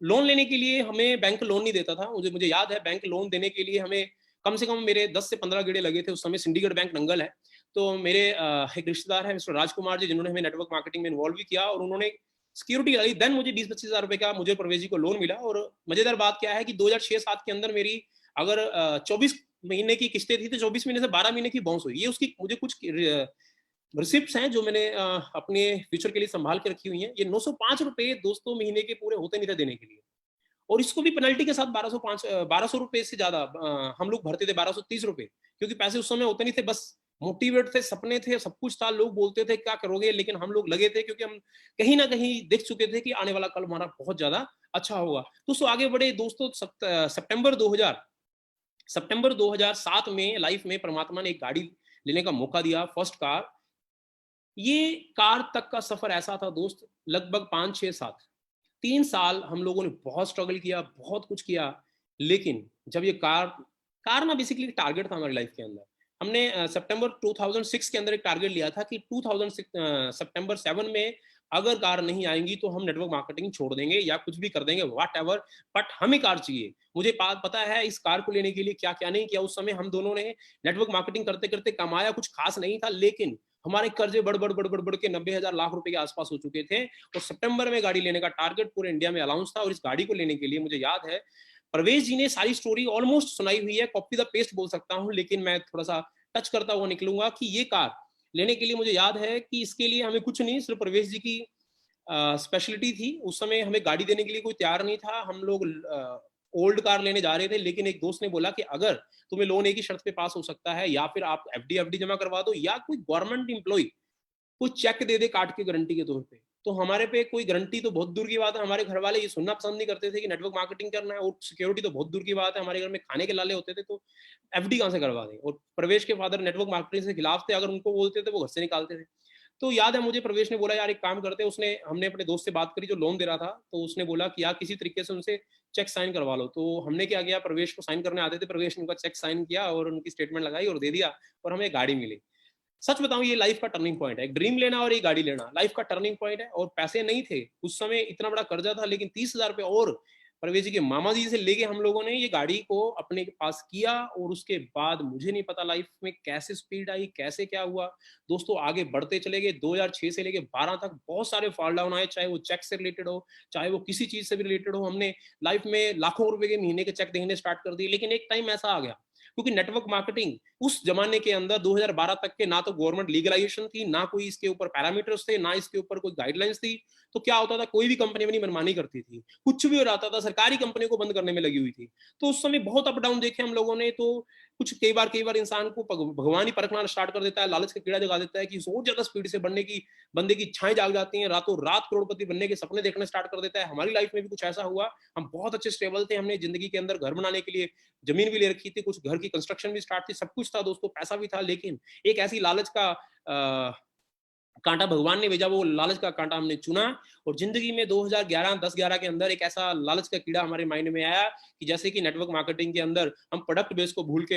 लोन लेने के लिए हमें बैंक लोन नहीं देता था। मुझे याद है बैंक लोन देने के लिए हमें कम से कम मेरे 10 से 15 गेड़े लगे थे। उस समय सिंडिकेट बैंक नंगल है। तो मेरे एक रिश्तेदार है मिस्टर राजकुमार जी, जिन्होंने हमें नेटवर्क मार्केटिंग में इन्वॉल्व भी किया और उन्होंने सिक्योरिटी डाली। देन मुझे 20-25 हजार रुपए का मुझे प्रवेश जी को लोन मिला। और मजेदार बात क्या है कि 2006-07 के अंदर मेरी अगर 24 महीने की किस्तें थी तो 24 महीने से 12 महीने की बाउंस हुई। ये उसकी मुझे कुछ रिसिप्ट्स हैं जो मैंने अपने फ्यूचर के लिए संभाल के रखी हुई हैं। ये 905 रुपए दोस्तों महीने के पूरे होते नहीं थे देने के लिए, और इसको भी पेनल्टी के साथ 1200 रुपए से ज्यादा हम लोग भरते थे, 1230 रुपए, क्योंकि पैसे उस समय होते नहीं थे। बस मोटिवेट थे, सपने थे, सब कुछ था। लोग बोलते थे क्या करोगे, लेकिन हम लोग लगे थे, क्योंकि हम कहीं ना कहीं देख चुके थे कि आने वाला कल हमारा बहुत ज्यादा अच्छा होगा। दोस्तों आगे बढ़े दोस्तों। सितंबर 2007 में लाइफ में परमात्मा ने एक गाड़ी लेने का मौका दिया, फर्स्ट कार। ये कार तक का सफर ऐसा था दोस्त, लगभग 5-6-7 3 साल हम लोगों ने बहुत स्ट्रगल किया, बहुत कुछ किया। लेकिन जब ये कार ना बेसिकली टारगेट था हमारी लाइफ के अंदर। हमने सितंबर 2006 के अंदर एक टारगेट लिया था कि 2006 सितंबर 7 में अगर कार नहीं आएंगी तो हम नेटवर्क मार्केटिंग छोड़ देंगे या कुछ भी कर देंगे, व्हाट एवर, बट हमें कार चाहिए। मुझे पता है इस कार को लेने के लिए क्या क्या नहीं किया। उस समय हम दोनों ने नेटवर्क मार्केटिंग करते करते कमाया कुछ खास नहीं था, लेकिन हमारे कर्जे बढ़ के 90,000 लाख रुपए के आसपास हो चुके थे। और सितंबर में गाड़ी लेने का टारगेट पूरे इंडिया में अलाउंस था। और इस गाड़ी को लेने के लिए मुझे याद है प्रवेश जी ने सारी स्टोरी ऑलमोस्ट सुनाई हुई है, कॉपी द पेस्ट बोल सकता हूं, लेकिन मैं थोड़ा सा टच करता हुआ निकलूंगा कि ये कार लेने के लिए मुझे याद है कि इसके लिए हमें कुछ नहीं, सिर्फ प्रवेश जी की स्पेशलिटी थी। उस समय हमें गाड़ी देने के लिए कोई तैयार नहीं था। हम लोग ओल्ड कार लेने जा रहे थे, लेकिन एक दोस्त ने बोला कि अगर तुम्हें लोन एक ही शर्त पे पास हो सकता है, या फिर आप एफडी जमा करवा दो, या कोई गवर्नमेंट एम्प्लॉय कोई चेक दे दे काट के गारंटी के तौर पे। तो हमारे पे कोई गारंटी तो बहुत दूर की बात है। हमारे घर वाले ये सुनना पसंद नहीं करते थे कि नेटवर्क मार्केटिंग करना है, और सिक्योरिटी तो बहुत दूर की बात है। हमारे घर में खाने के लाले होते थे, तो एफडी कहां से करवा दें। और प्रवेश के फादर नेटवर्क मार्केटिंग से खिलाफ थे, अगर उनको बोलते थे वो घर से निकालते थे। तो याद है मुझे प्रवेश ने बोला यार एक काम करते हैं। हमने अपने दोस्त से बात करी जो लोन दे रहा था, तो उसने बोला कि यार किसी तरीके से उनसे चेक साइन करवा लो। तो हमने क्या किया, प्रवेश को साइन करने आते थे, प्रवेश ने उनका चेक साइन किया और उनकी स्टेटमेंट लगाई और दे दिया, और हमें गाड़ी मिली। सच बताऊं ये लाइफ का टर्निंग पॉइंट है। एक ड्रीम लेना और एक गाड़ी लेना लाइफ का टर्निंग पॉइंट है। और पैसे नहीं थे उस समय, इतना बड़ा कर्जा था, लेकिन 30,000 रुपए और प्रवेश जी के मामा जी से लेके हम लोगों ने ये गाड़ी को अपने पास किया। और उसके बाद मुझे नहीं पता लाइफ में कैसे स्पीड आई, कैसे क्या हुआ दोस्तों, आगे बढ़ते चले गए। 2006 से लेके 12 तक बहुत सारे फॉल डाउन आए, चाहे वो चेक से रिलेटेड हो, चाहे वो किसी चीज से भी रिलेटेड हो। हमने लाइफ में लाखों रुपए के महीने के चेक देखने स्टार्ट कर दिए। लेकिन एक टाइम ऐसा आ गया, क्योंकि नेटवर्क मार्केटिंग उस जमाने के अंदर 2012 तक के ना तो गवर्नमेंट लीगलाइजेशन थी, ना कोई इसके ऊपर पैरामीटर्स थे, ना इसके ऊपर कोई गाइडलाइंस थी। तो क्या होता था, कोई भी कंपनी अपनी मनमानी करती थी, कुछ भी हो जाता था, सरकारी कंपनी को बंद करने में लगी हुई थी। तो उस समय बहुत अप डाउन देखे हम लोगों ने। तो कुछ कई बार इंसान को भगवान ही परखना स्टार्ट कर देता है, लालच का कीड़ा जगा देता है कि और ज्यादा स्पीड से बढ़ने की बंदे की इच्छाएं जाग जाती हैं, रातों रात करोड़पति बनने के सपने देखने स्टार्ट कर देता है। हमारी लाइफ में भी कुछ ऐसा हुआ। हम बहुत अच्छे स्टेबल थे, हमने जिंदगी के अंदर घर बनाने के लिए जमीन भी ले रखी थी, कुछ घर की कंस्ट्रक्शन भी स्टार्ट थी, सब कुछ था दोस्तों, पैसा भी था। लेकिन एक ऐसी लालच का कांटा भगवान ने भेजा, वो लालच का कांटा हमने चुना। और जिंदगी में 2011-10-11 के अंदर एक ऐसा लालच का कीड़ा हमारे माइंड में आया कि जैसे कि नेटवर्क मार्केटिंग के अंदर हम प्रोडक्ट बेस को भूल के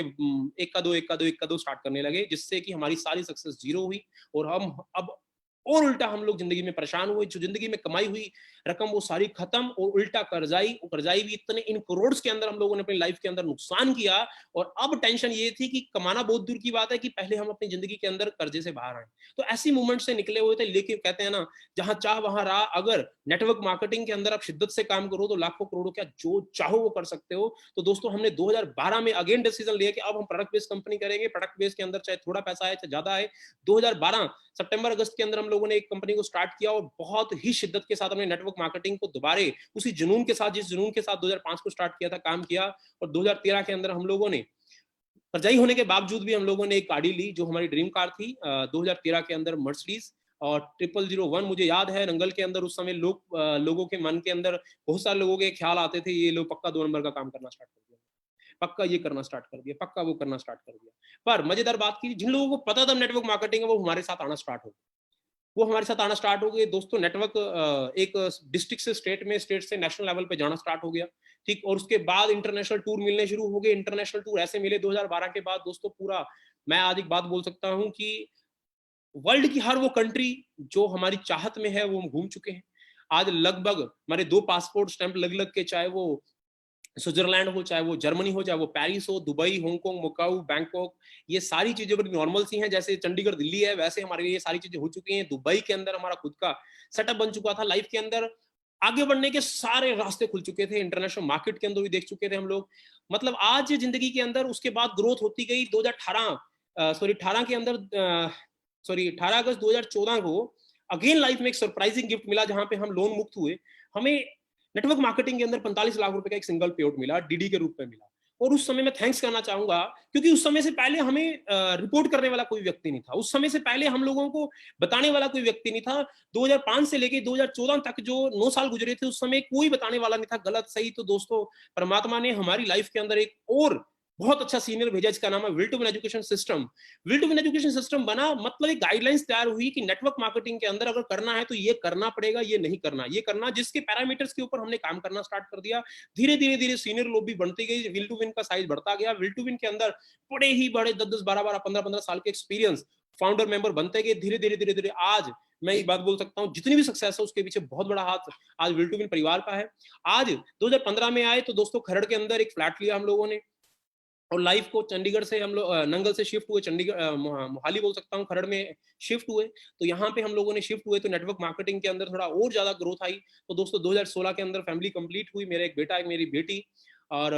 एक का दो स्टार्ट करने लगे, जिससे कि हमारी सारी सक्सेस जीरो हुई। और हम अब और उल्टा हम लोग जिंदगी में परेशान हुए। जो जिंदगी में कमाई हुई रकम वो सारी खत्म, और उल्टा कर्जाई भी इतने इन करोड़ के अंदर हम लोगों ने अपनी लाइफ के अंदर नुकसान किया। और अब टेंशन ये थी कि कमाना बहुत दूर की बात है कि पहले हम अपनी जिंदगी के अंदर कर्जे से बाहर आए। तो ऐसी मूवमेंट से निकले हुए थे। लेकिन कहते हैं ना, जहां चाह वहां राह। अगर नेटवर्क मार्केटिंग के अंदर आप शिद्दत से काम करो तो लाखों करोड़ों क्या जो चाहो वो कर सकते हो। तो दोस्तों हमने 2012 में अगेन डिसीजन लिया कि अब हम प्रोडक्ट बेस्ड कंपनी करेंगे। प्रोडक्ट बेस्ड के अंदर चाहे थोड़ा पैसा आए चाहे ज्यादा आए। 2012 सितंबर अगस्त के अंदर हम लोगों ने एक कंपनी को स्टार्ट किया, और बहुत ही शिद्दत के साथ हमने नेटवर्क मार्केटिंग को दोबारा उसी जुनून के साथ, जिस जुनून के साथ 2005 को स्टार्ट किया था, काम किया। और 2013 के अंदर हम लोगों ने कर्जाई होने के बावजूद भी हम लोगों ने एक गाड़ी ली जो हमारी ड्रीम कार थी। 2013 के अंदर मर्सिडीज और 0001 मुझे याद है नंगल के अंदर उस समय लोगों के मन के अंदर बहुत सारे लोगों के ख्याल आते थे, ये लोग पक्का 2 नंबर का काम करना स्टार्ट कर दिया, पक्का ये करना स्टार्ट कर दिया, पक्का वो करना स्टार्ट कर दिया। पर मजेदार बात की, जिन लोगों को पता था नेटवर्क मार्केटिंग है वो हमारे साथ आना स्टार्ट हो गए, वो हमारे साथ आना स्टार्ट हो गए दोस्तों। नेटवर्क एक डिस्ट्रिक्ट से स्टेट में, स्टेट से नेशनल लेवल पे जाना स्टार्ट हो गया, ठीक। और उसके बाद इंटरनेशनल टूर मिलने शुरू हो गए। इंटरनेशनल टूर ऐसे मिले 2012 के बाद दोस्तों, पूरा मैं आज एक बात बोल सकता हूं कि वर्ल्ड की हर वो कंट्री जो हमारी चाहत में है वो हम घूम चुके हैं। आज लगभग हमारे 2 पासपोर्ट स्टैंप लग लग के, चाहे वो स्विट्जरलैंड हो, चाहे वो जर्मनी हो, चाहे वो पेरिस हो, दुबई, हांगकांग, मकाऊ, बैंकॉक, ये सारी चीजें बड़ी नॉर्मल सी हैं। जैसे चंडीगढ़, दिल्ली है, वैसे हमारे लिए ये सारी चीजें हो चुकी हैं। दुबई के अंदर हमारा खुद का सेटअप बन चुका था। लाइफ के अंदर आगे बढ़ने के सारे रास्ते खुल चुके थे। इंटरनेशनल मार्केट के अंदर भी देख चुके थे हम लोग। मतलब आज जिंदगी के अंदर उसके बाद ग्रोथ होती गई। 18 के अंदर 18 अगस्त 2014 को अगेन लाइफ में एक सरप्राइजिंग गिफ्ट मिला, जहां पे हम लोन मुक्त हुए। हमें नेटवर्क मार्केटिंग के अंदर 45 लाख रुपए का एक सिंगल पेआउट मिला, डीडी के रूप में मिला। और उस समय मैं थैंक्स करना चाहूंगा, क्योंकि उस समय से पहले हमें रिपोर्ट करने वाला कोई व्यक्ति नहीं था। उस समय से पहले हम लोगों को बताने वाला कोई व्यक्ति नहीं था। 2005 से लेके 2014 तक जो 9 साल गुजरे थे, उस समय कोई बताने वाला नहीं था, गलत सही। तो दोस्तों, परमात्मा ने हमारी लाइफ के अंदर एक और बहुत अच्छा सीनियर भेजा, जिसका नाम है will to win education system. Will to win education system बना, मतलब एक गाइडलाइंस तैयार हुई कि नेटवर्क मार्केटिंग के अंदर अगर करना है तो ये करना पड़ेगा, ये नहीं करना, ये करना। जिसके पैरामीटर्स के ऊपर हमने काम करना स्टार्ट कर दिया। धीरे धीरे धीरे सीनियर लॉबी बढ़ती गई, विल टू विन का साइज बढ़ता गया। विल टू विन के अंदर बड़े ही बड़े 10-10, 12-12, 15-15 साल के एक्सपीरियंस फाउंडर मेंबर बनते गए। धीरे धीरे धीरे धीरे आज मैं एक बात बोल सकता हूं, जितनी भी सक्सेस है उसके पीछे बहुत बड़ा हाथ आज विल टू विन परिवार का है। आज 2015 में आए तो दोस्तों, खरड़ के अंदर एक फ्लैट लिया हम लोगों ने, और लाइफ को चंडीगढ़ से हम लोग नंगल से शिफ्ट हुए, चंडीगढ़ मोहाली बोल सकता हूँ, खरड़ में शिफ्ट हुए। तो यहाँ पे हम लोगों ने शिफ्ट हुए तो नेटवर्क मार्केटिंग के अंदर थोड़ा और ज्यादा ग्रोथ आई। तो दोस्तों 2016 के अंदर फैमिली कंप्लीट हुई, मेरा एक बेटा, एक मेरी बेटी, और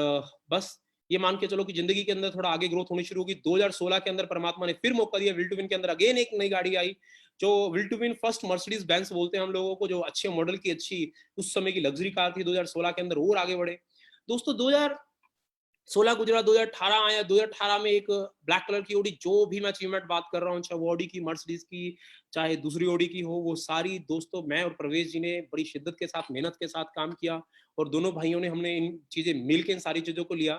बस ये मान के चलो कि जिंदगी के अंदर थोड़ा आगे ग्रोथ होनी शुरू होगी। 2016 के अंदर परमात्मा ने फिर मौका दिया, विल टू विन के अंदर अगेन एक नई गाड़ी आई, जो will to win first Mercedes Benz बोलते हैं हम लोगों को, जो अच्छे मॉडल की, अच्छी उस समय की लग्जरी कार थी। 2016 के अंदर और आगे बढ़े दोस्तों। 2016 गुजरा, 2018 आया। 2018 में एक ब्लैक कलर की ऑडी, जो भी मैं अचीवमेंट बात कर रहा हूँ, चाहे वो ऑडी की, मर्सिडीज की, चाहे दूसरी ऑडी की हो, वो सारी दोस्तों मैं और प्रवेश जी ने बड़ी शिद्दत के साथ, मेहनत के साथ काम किया, और दोनों भाइयों ने, हमने इन चीजें मिलकर इन सारी चीजों को लिया।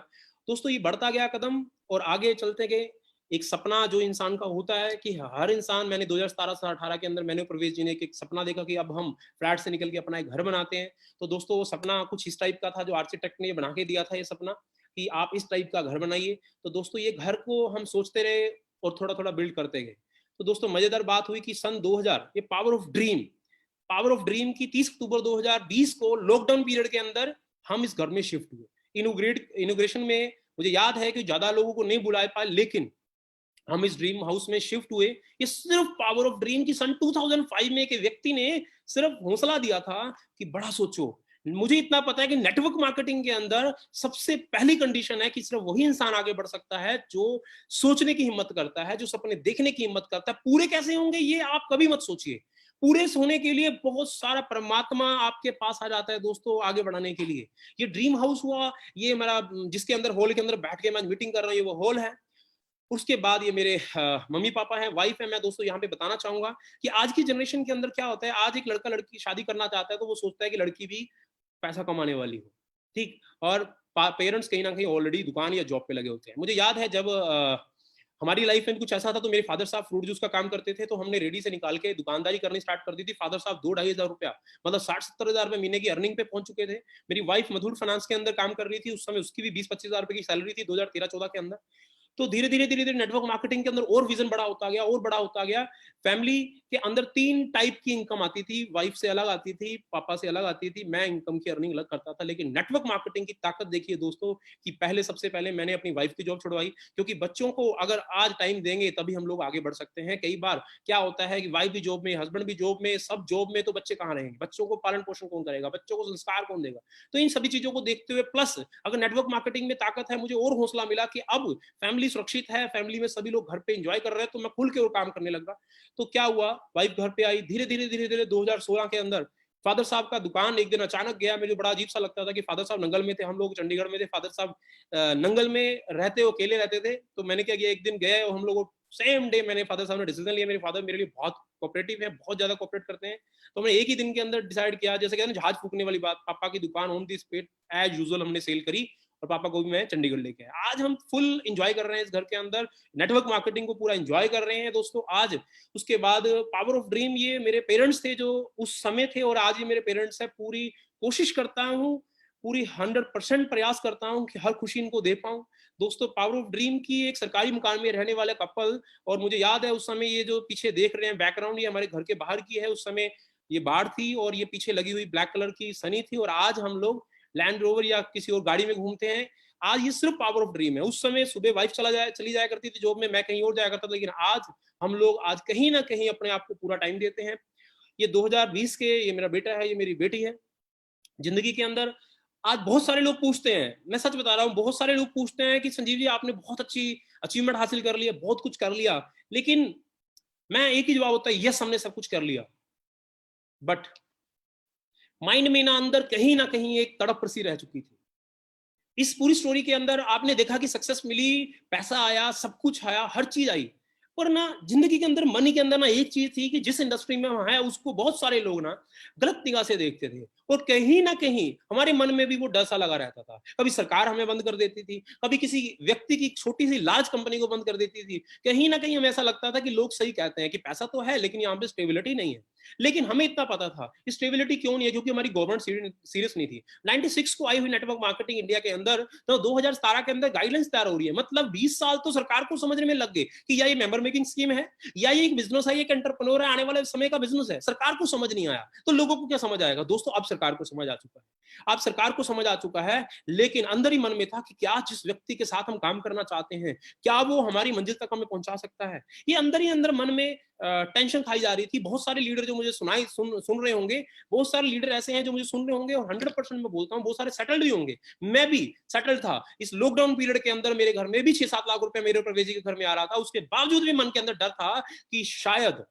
दोस्तों ये बढ़ता गया कदम, और आगे चलते गए। एक सपना जो इंसान का होता है कि हर इंसान, मैंने 2017 से 18 के अंदर मैंने प्रवेश जी ने एक सपना देखा कि अब हम फ्लैट से निकल के अपना एक घर बनाते हैं। तो दोस्तों वो सपना कुछ इस टाइप का था, जो आर्किटेक्ट ने बना के दिया था ये सपना, कि आप इस टाइप का घर बनाइए। तो दोस्तों ये घर को हम सोचते रहे और थोड़ा थोड़ा बिल्ड करते गए। तो दोस्तों मजेदार बात हुई कि सन 2000, ये पावर ऑफ ड्रीम की 30 अक्टूबर 2020 को लॉकडाउन पीरियड के अंदर हम इस घर में शिफ्ट हुए। इनोग्रेशन में मुझे याद है कि ज्यादा लोगों को नहीं बुला पाए, लेकिन हम इस ड्रीम हाउस में शिफ्ट हुए। ये सिर्फ पावर ऑफ ड्रीम की सन 2005 में एक व्यक्ति ने सिर्फ हौसला दिया था कि बड़ा सोचो। मुझे इतना पता है कि नेटवर्क मार्केटिंग के अंदर सबसे पहली कंडीशन है कि सिर्फ वही इंसान आगे बढ़ सकता है जो सोचने की हिम्मत करता है, जो सपने देखने की हिम्मत करता है। पूरे कैसे होंगे ये आप कभी मत सोचिए। पूरे होने के लिए बहुत सारा परमात्मा आपके पास आ जाता है दोस्तों, आगे बढ़ाने के लिए। ये ड्रीम हाउस हुआ, ये हमारा जिसके अंदर, हॉल के अंदर बैठ के मैं मीटिंग कर रहा हूँ, ये वो हॉल है। उसके बाद ये मेरे मम्मी पापा हैं, वाइफ है। मैं दोस्तों यहाँ पे बताना चाहूंगा कि आज की जनरेशन के अंदर क्या होता है, आज एक लड़का लड़की शादी करना चाहता है तो वो सोचता है कि लड़की भी पैसा कमाने वाली हो, ठीक। और पेरेंट्स कहीं ना कहीं ऑलरेडी दुकान या जॉब पे लगे होते हैं। मुझे याद है जब हमारी लाइफ में कुछ ऐसा था, तो मेरे फादर साहब फ्रूट जूस का काम करते थे, तो हमने रेडी से निकाल के दुकानदारी करनी स्टार्ट कर दी थी। फादर साहब 2-2.5 हजार रुपया, मतलब 60-70 हजार रुपए महीने की अर्निंग पे पहुंच चुके थे। मेरी वाइफ मधुर फाइनेंस के अंदर काम कर रही थी, उस समय उसकी भी 20-25 हजार रुपए की सैलरी थी 2013-14 के अंदर। तो धीरे धीरे धीरे धीरे नेटवर्क मार्केटिंग के अंदर और विजन बड़ा होता गया, और बड़ा होता गया। फैमिली के अंदर 3 टाइप की इनकम आती थी, वाइफ से अलग आती थी, पापा से अलग आती थी, मैं इनकम की अर्निंग अलग करता था। लेकिन नेटवर्क मार्केटिंग की ताकत देखिए दोस्तों, कि सबसे पहले मैंने अपनी वाइफ की जॉब छुड़वाई, क्योंकि बच्चों को अगर आज टाइम देंगे तभी हम लोग आगे बढ़ सकते हैं। कई बार क्या होता है कि वाइफ भी जॉब में, हस्बैंड भी जॉब में, सब जॉब में, तो बच्चे कहाँ रहेंगे, बच्चों को पालन पोषण कौन करेगा, बच्चों को संस्कार कौन देगा। तो इन सभी चीजों को देखते हुए, प्लस अगर नेटवर्क मार्केटिंग में ताकत है, मुझे और हौसला मिला कि अब फैमिली सुरक्षित है, फैमिली में सभी लोग घर पे एंजॉय कर रहे हैं, तो मैं खुल के और काम करने लगा। तो क्या हुआ, वाइफ घर पे आई, धीरे धीरे धीरे धीरे 2016 के अंदर फादर साहब का दुकान एक दिन अचानक गया। मुझे बड़ा अजीब सा लगता था कि फादर साहब नंगल में थे, हम लोग चंडीगढ़ में थे, फादर साहब नंगल में रहते, अकेले रहते थे। तो मैंने क्या किया, एक दिन गए और हम लोग सेम डे मैंने फादर साहब ने डिसीजन लिया, मेरे फादर मेरे लिए बहुत कोऑपरेटिव है, बहुत ज्यादा कोऑपरेट करते हैं, तो हमने एक ही दिन के अंदर डिसाइड किया, जैसे कहते हैं जहाज फूकने वाली बात, पापा की दुकान on the spot as usual हमने सेल करी और पापा को भी मैं चंडीगढ़ लेके आया। आज हम फुल एंजॉय कर रहे हैं इस घर के अंदर, नेटवर्क मार्केटिंग को पूरा एंजॉय कर रहे हैं दोस्तों आज। उसके बाद पावर ऑफ ड्रीम, ये मेरे पेरेंट्स थे जो उस समय थे और आज ये मेरे पेरेंट्स है। पूरी कोशिश करता हूँ, पूरी 100% प्रयास करता हूँ कि हर खुशी इनको दे पाऊं। दोस्तों पावर ऑफ ड्रीम की एक सरकारी मकान में रहने वाले कपल, और मुझे याद है उस समय ये जो पीछे देख रहे हैं बैकग्राउंड, ये हमारे घर के बाहर की है। उस समय ये बाढ़ थी और ये पीछे लगी हुई ब्लैक कलर की सनी थी, और आज हम लोग लैंड रोवर या किसी और गाड़ी में घूमते हैं। आज ये सिर्फ पावर ऑफ ड्रीम है। उस समय सुबह वाइफ चली जाया करती थी जॉब में, मैं कहीं और जाया करता था, लेकिन आज हम लोग आज कहीं ना कहीं अपने आप को पूरा टाइम देते हैं। ये 2020 के, ये मेरा बेटा है, ये मेरी बेटी है। जिंदगी के अंदर आज बहुत सारे लोग पूछते हैं, मैं सच बता रहा हूं, बहुत सारे लोग पूछते हैं कि संजीव जी आपने बहुत अच्छी अचीवमेंट हासिल कर लिया, बहुत कुछ कर लिया, लेकिन मैं एक ही जवाब होता है, यस हमने सब कुछ कर लिया, बट माइंड में ना अंदर कहीं ना कहीं एक तड़प सी रह चुकी थी। इस पूरी स्टोरी के अंदर आपने देखा कि सक्सेस मिली, पैसा आया, सब कुछ आया, हर चीज आई, पर ना जिंदगी के अंदर, मनी के अंदर ना एक चीज थी कि जिस इंडस्ट्री में हम हैं उसको बहुत सारे लोग ना गलत निगाह से देखते थे, और कहीं ना कहीं हमारे मन में भी वो डर सा लगा रहता था। कभी सरकार हमें बंद कर देती थी, कभी किसी व्यक्ति की छोटी सी लार्ज कंपनी को बंद कर देती थी। कहीं ना कहीं हमें ऐसा लगता था कि लोग सही कहते हैं कि पैसा तो है लेकिन यहाँ पे स्टेबिलिटी नहीं है। लेकिन हमें इतना पता था स्टेबिलिटी क्यों नहीं है, क्योंकि हमारी गवर्नमेंट सीरियस नहीं थी। 96 को आई हुई नेटवर्क मार्केटिंग इंडिया के अंदर, तो 2017 के अंदर गाइडलाइंस तैयार हो रही है। मतलब 20 साल तो सरकार को समझने में लग गए कि या ये मेंबर मेकिंग स्कीम है, या ये एक बिजनेस है, ये एक एंटरप्रेन्योर है, आने वाले समय का बिजनेस है। सरकार को समझ नहीं आया तो लोगों को क्या समझ आएगा? दोस्तों अब सरकार को समझ आ चुका है, अब सरकार को समझ आ चुका है, लेकिन अंदर ही मन में था कि क्या जिस व्यक्ति के साथ हम काम करना चाहते हैं, क्या वो हमारी मंजिल तक हमें पहुंचा सकता है? ये अंदर ही अंदर मन में टेंशन खाई जा रही थी। बहुत सारे लीडर जो मुझे सुन रहे होंगे, बहुत सारे लीडर ऐसे हैं जो मुझे सुन रहे होंगे, और 100% मैं बोलता हूँ बहुत सारे सेटल्ड भी होंगे। मैं भी सेटल था। इस लॉकडाउन पीरियड के अंदर मेरे घर में भी 6-7 लाख रुपए मेरे प्रवेश जी के घर में आ रहा था, उसके बावजूद भी मन के अंदर डर था कि शायद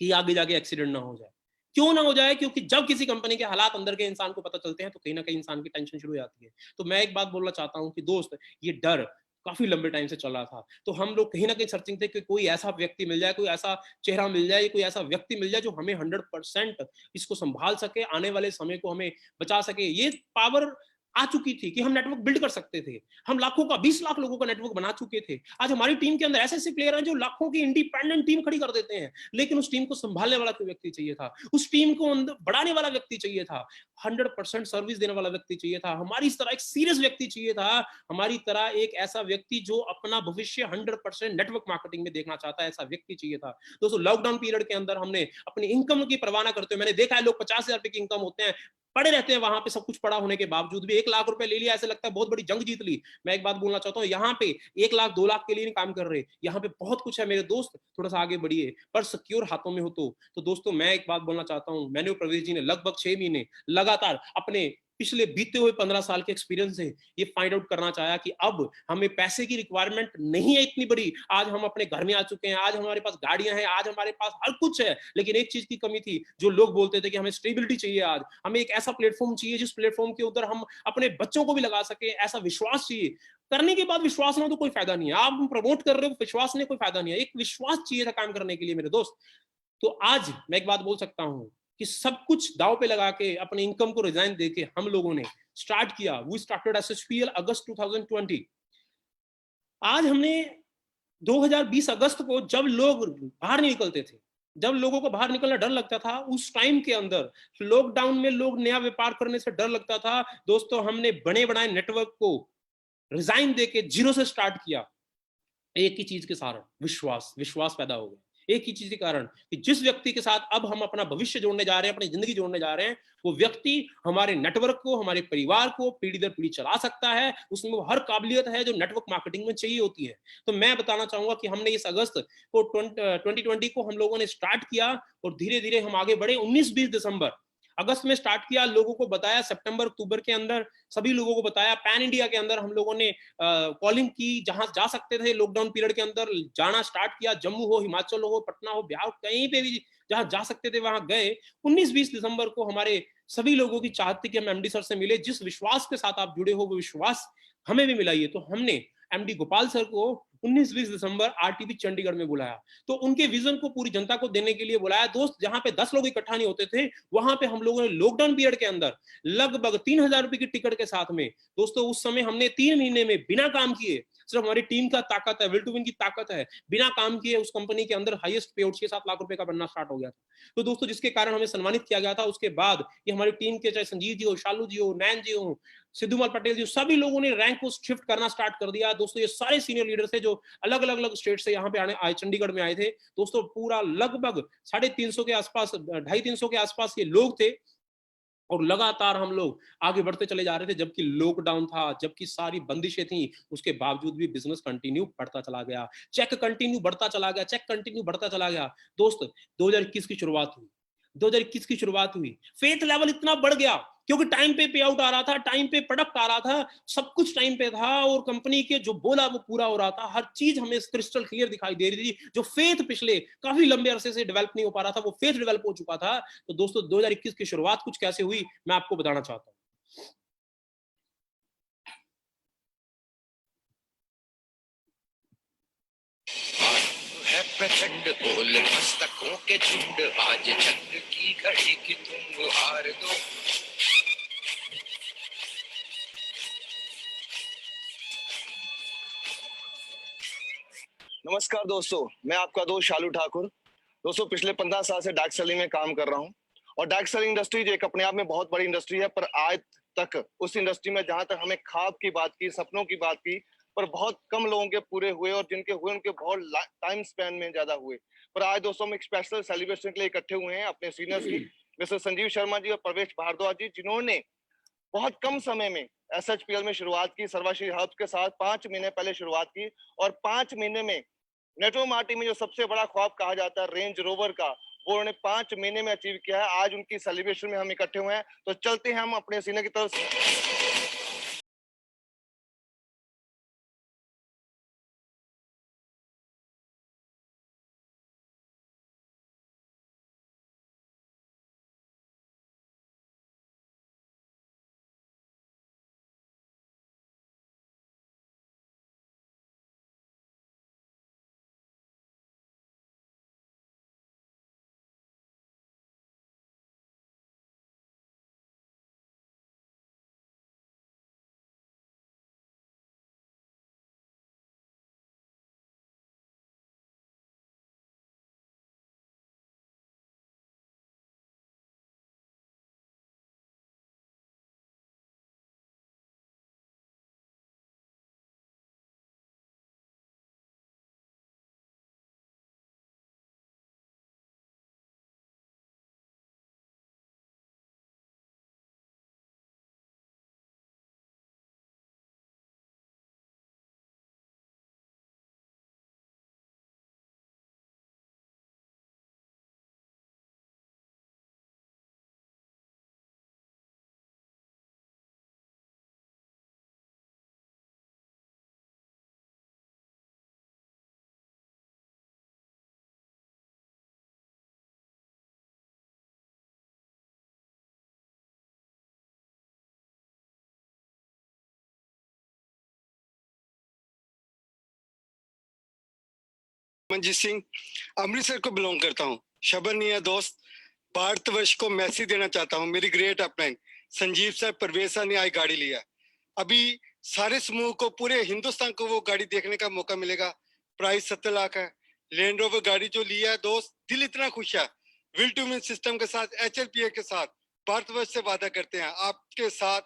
कि आगे जाके एक्सीडेंट ना हो जाए। क्यों ना हो जाए? क्योंकि जब किसी कंपनी के हालात अंदर के इंसान को पता चलते हैं तो कहीं ना कहीं इंसान की टेंशन शुरू हो जाती है। तो मैं एक बात बोलना चाहता हूं कि दोस्त, ये डर काफी लंबे टाइम से चल रहा था, तो हम लोग कहीं ना कहीं सर्चिंग थे कि कोई ऐसा व्यक्ति मिल जाए, कोई ऐसा चेहरा मिल जाए, कोई ऐसा व्यक्ति मिल जाए जो हमें 100% इसको संभाल सके, आने वाले समय को हमें बचा सके। ये पावर आ चुकी थी कि हम नेटवर्क बिल्ड कर सकते थे। हम लाखों का, 20 लाख लोगों का नेटवर्क बना चुके थे। आज हमारी टीम के अंदर ऐसे ऐसे प्लेयर हैं जो लाखों की इंडिपेंडेंट टीम खड़ी कर देते हैं, लेकिन उस टीम को संभालने वाला कोई व्यक्ति चाहिए था, उस टीम को अंदर बढ़ाने वाला व्यक्ति चाहिए था, 100% सर्विस देने वाला व्यक्ति चाहिए था, हमारी इस तरह एक सीरियस व्यक्ति चाहिए था, हमारी तरह एक ऐसा व्यक्ति जो अपना भविष्य 100% नेटवर्क मार्केटिंग में देखना चाहता है, ऐसा व्यक्ति चाहिए था। दोस्तों लॉकडाउन पीरियड के अंदर हमने अपनी इनकम की परवाह ना करते हुए, मैंने देखा है लोग 50,000 रुपए की इनकम होते हैं, पड़े रहते हैं वहां पे, सब कुछ पड़ा होने के बावजूद भी 1 लाख रुपए ले लिया, ऐसे लगता है बहुत बड़ी जंग जीत ली। मैं एक बात बोलना चाहता हूँ, यहाँ पे 1 लाख 2 लाख के लिए नहीं काम कर रहे, यहाँ पे बहुत कुछ है मेरे दोस्त, थोड़ा सा आगे बढ़िए, पर सिक्योर हाथों में हो तो दोस्तों मैं एक बात बोलना चाहता हूँ, मैंने और प्रवेश जी ने लगभग 6 महीने लगातार अपने पिछले बीते हुए 15 साल के एक्सपीरियंस से ये फाइंड आउट करना चाहा कि अब हमें पैसे की रिक्वायरमेंट नहीं है इतनी बड़ी। आज हम अपने घर में आ चुके हैं, आज हमारे पास गाड़ियां हैं, आज हमारे पास हर कुछ है, लेकिन एक चीज की कमी थी, जो लोग बोलते थे कि हमें स्टेबिलिटी चाहिए, आज हमें एक ऐसा प्लेटफॉर्म चाहिए जिस प्लेटफॉर्म के ऊपर हम अपने बच्चों को भी लगा सके, ऐसा विश्वास चाहिए। करने के बाद विश्वास ना हो तो कोई फायदा नहीं है, आप प्रमोट कर रहे हो, विश्वास नहीं, कोई फायदा नहीं है, एक विश्वास चाहिए था काम करने के लिए मेरे दोस्त। तो आज मैं एक बात बोल सकता हूं कि सब कुछ दाव पे लगा के अपने इनकम को रिजाइन देके हम लोगों ने स्टार्ट किया। वी स्टार्टेड SHPL अगस्त 2020। आज हमने 2020 अगस्त को, जब लोग बाहर नहीं निकलते थे, जब लोगों को बाहर निकलना डर लगता था, उस टाइम के अंदर लॉकडाउन में लोग नया व्यापार करने से डर लगता था, दोस्तों हमने बने बनाए नेटवर्क को रिजाइन देके जीरो से स्टार्ट किया। एक ही चीज के कारण, विश्वास पैदा हो गया। एक ही चीज के कारण कि जिस व्यक्ति के साथ अब हम अपना भविष्य जोड़ने जा रहे हैं, अपनी जिंदगी जोड़ने जा रहे हैं, वो व्यक्ति हमारे नेटवर्क को, हमारे परिवार को पीढ़ी दर पीढ़ी चला सकता है, उसमें वो हर काबिलियत है जो नेटवर्क मार्केटिंग में चाहिए होती है। तो मैं बताना चाहूंगा कि हमने इस अगस्त को 2020 को हम लोगों ने स्टार्ट किया, और धीरे धीरे हम आगे बढ़े। 19-20 दिसंबर, अगस्त में स्टार्ट किया, लोगों को बताया, सितंबर अक्टूबर के अंदर सभी लोगों को बताया, पैन इंडिया के अंदर हम लोगों ने कॉलिंग की, जहां जा सकते थे लॉकडाउन पीरियड के अंदर जाना स्टार्ट किया। जम्मू हो, हिमाचल हो, पटना हो, बिहार, कहीं पे भी जहां जा सकते थे वहां गए। 19-20 दिसंबर को हमारे सभी लोगों की चाहत थी कि हम एमडी सर से मिले। जिस विश्वास के साथ आप जुड़े हो वो विश्वास हमें भी मिला। ये तो हमने एमडी गोपाल सर को 19-20 दिसंबर आरटीपी चंडीगढ़ में बुलाया। तो उनके विजन को पूरी जनता को देने के लिए बुलाया। दोस्त, जहां पे 10 लोग इकट्ठा नहीं होते थे, वहां पे हम लोगों ने लॉकडाउन पीरियड के अंदर लगभग 3000 रुपए की टिकट के साथ में, दोस्तों उस समय हमने 3 महीने में बिना काम किए, सिर्फ हमारी टीम का ताकत है, विल टू विन की ताकत है, बिना काम किए उस कंपनी के अंदर हाईएस्ट पे आउट 6-7 लाख रुपए का बनना स्टार्ट हो गया था। तो दोस्तों, जिसके कारण हमें सम्मानित किया गया था। उसके बाद ये हमारी टीम के, चाहे संजीव जी हो, शालू जी हो, नैन जी हो, सिद्धूमल पटेल जी, सभी लोगों ने रैंक को शिफ्ट करना स्टार्ट कर दिया। दोस्तों, ये सारे सीनियर लीडर्स थे जो अलग अलग स्टेट से यहाँ पे आए, चंडीगढ़ में आए थे। दोस्तों, पूरा लगभग 350 के आसपास, 250 के आसपास ये लोग थे और लगातार हम लोग आगे बढ़ते चले जा रहे थे। जबकि लॉकडाउन था, जबकि सारी बंदिशें थी, उसके बावजूद भी बिजनेस कंटिन्यू बढ़ता चला गया, चेक कंटिन्यू बढ़ता चला गया, चेक कंटिन्यू बढ़ता चला गया। दोस्त, 2021 की शुरुआत हुई, 2021 की शुरुआत हुई, फेथ लेवल इतना बढ़ गया क्योंकि टाइम पे आउट आ रहा था, टाइम पे प्रोडक्ट आ रहा था, सब कुछ टाइम पे था और कंपनी के जो बोला वो पूरा हो रहा था। हर चीज हमें क्रिस्टल क्लियर दिखाई दे रही थी। जो फेथ पिछले काफी लंबे अरसे से डेवलप नहीं हो पा रहा था, वो फेथ डेवलप हो चुका था। तो दोस्तों, 2021 की शुरुआत कुछ कैसे हुई, मैं आपको बताना चाहता हूँ। है प्रचंड बोल मस्तकों के झुंड, आज जंग की घड़ी की तुम हार दो। नमस्कार दोस्तों, मैं आपका दोस्त शालू ठाकुर। दोस्तों, पिछले 15 साल से डार्क सेलिंग में काम कर रहा हूं और डार्क सेलिंग इंडस्ट्री जो एक अपने आप में बहुत बड़ी इंडस्ट्री है, पर आज तक उस इंडस्ट्री में जहां तक हमें ख्वाब की बात की, सपनों की बात की, पर बहुत कम लोगों के पूरे हुए और जिनके हुए उनके बहुत टाइम स्पेन में ज्यादा हुए। पर आज दोस्तों हम एक स्पेशल सेलिब्रेशन के लिए इकट्ठे हुए हैं अपने सीनियर्स की, मिस्टर संजीव शर्मा जी और प्रवेश भारद्वाज जी, जिन्होंने बहुत कम समय में SHPL में शुरुआत की, सर्वश्री हर्ब्स के साथ 5 महीने पहले शुरुआत की और 5 महीने में नेटो मार्टी में जो सबसे बड़ा ख्वाब कहा जाता है रेंज रोवर का, वो उन्होंने 5 महीने में अचीव किया है। आज उनकी सेलिब्रेशन में हम इकट्ठे हुए हैं, तो चलते हैं हम अपने सीनियर की तरफ। मनजीत सिंह अमृतसर को बिलोंग करता हूँ। शबर नहीं है दोस्त, भारतवर्ष को मैसेज देना चाहता हूँ। मेरी great upline Sanjeev sir, Parvez sir ने आज गाड़ी लिया। अभी सारे समूह को, पूरे हिंदुस्तान को वो गाड़ी देखने का मौका मिलेगा। प्राइस 70 लाख है। लैंड रोवर गाड़ी जो लिया है दोस्त, दिल इतना खुश है। विल टू विन सिस्टम के साथ, HLPA के साथ भारतवर्ष से वादा करते हैं आपके साथ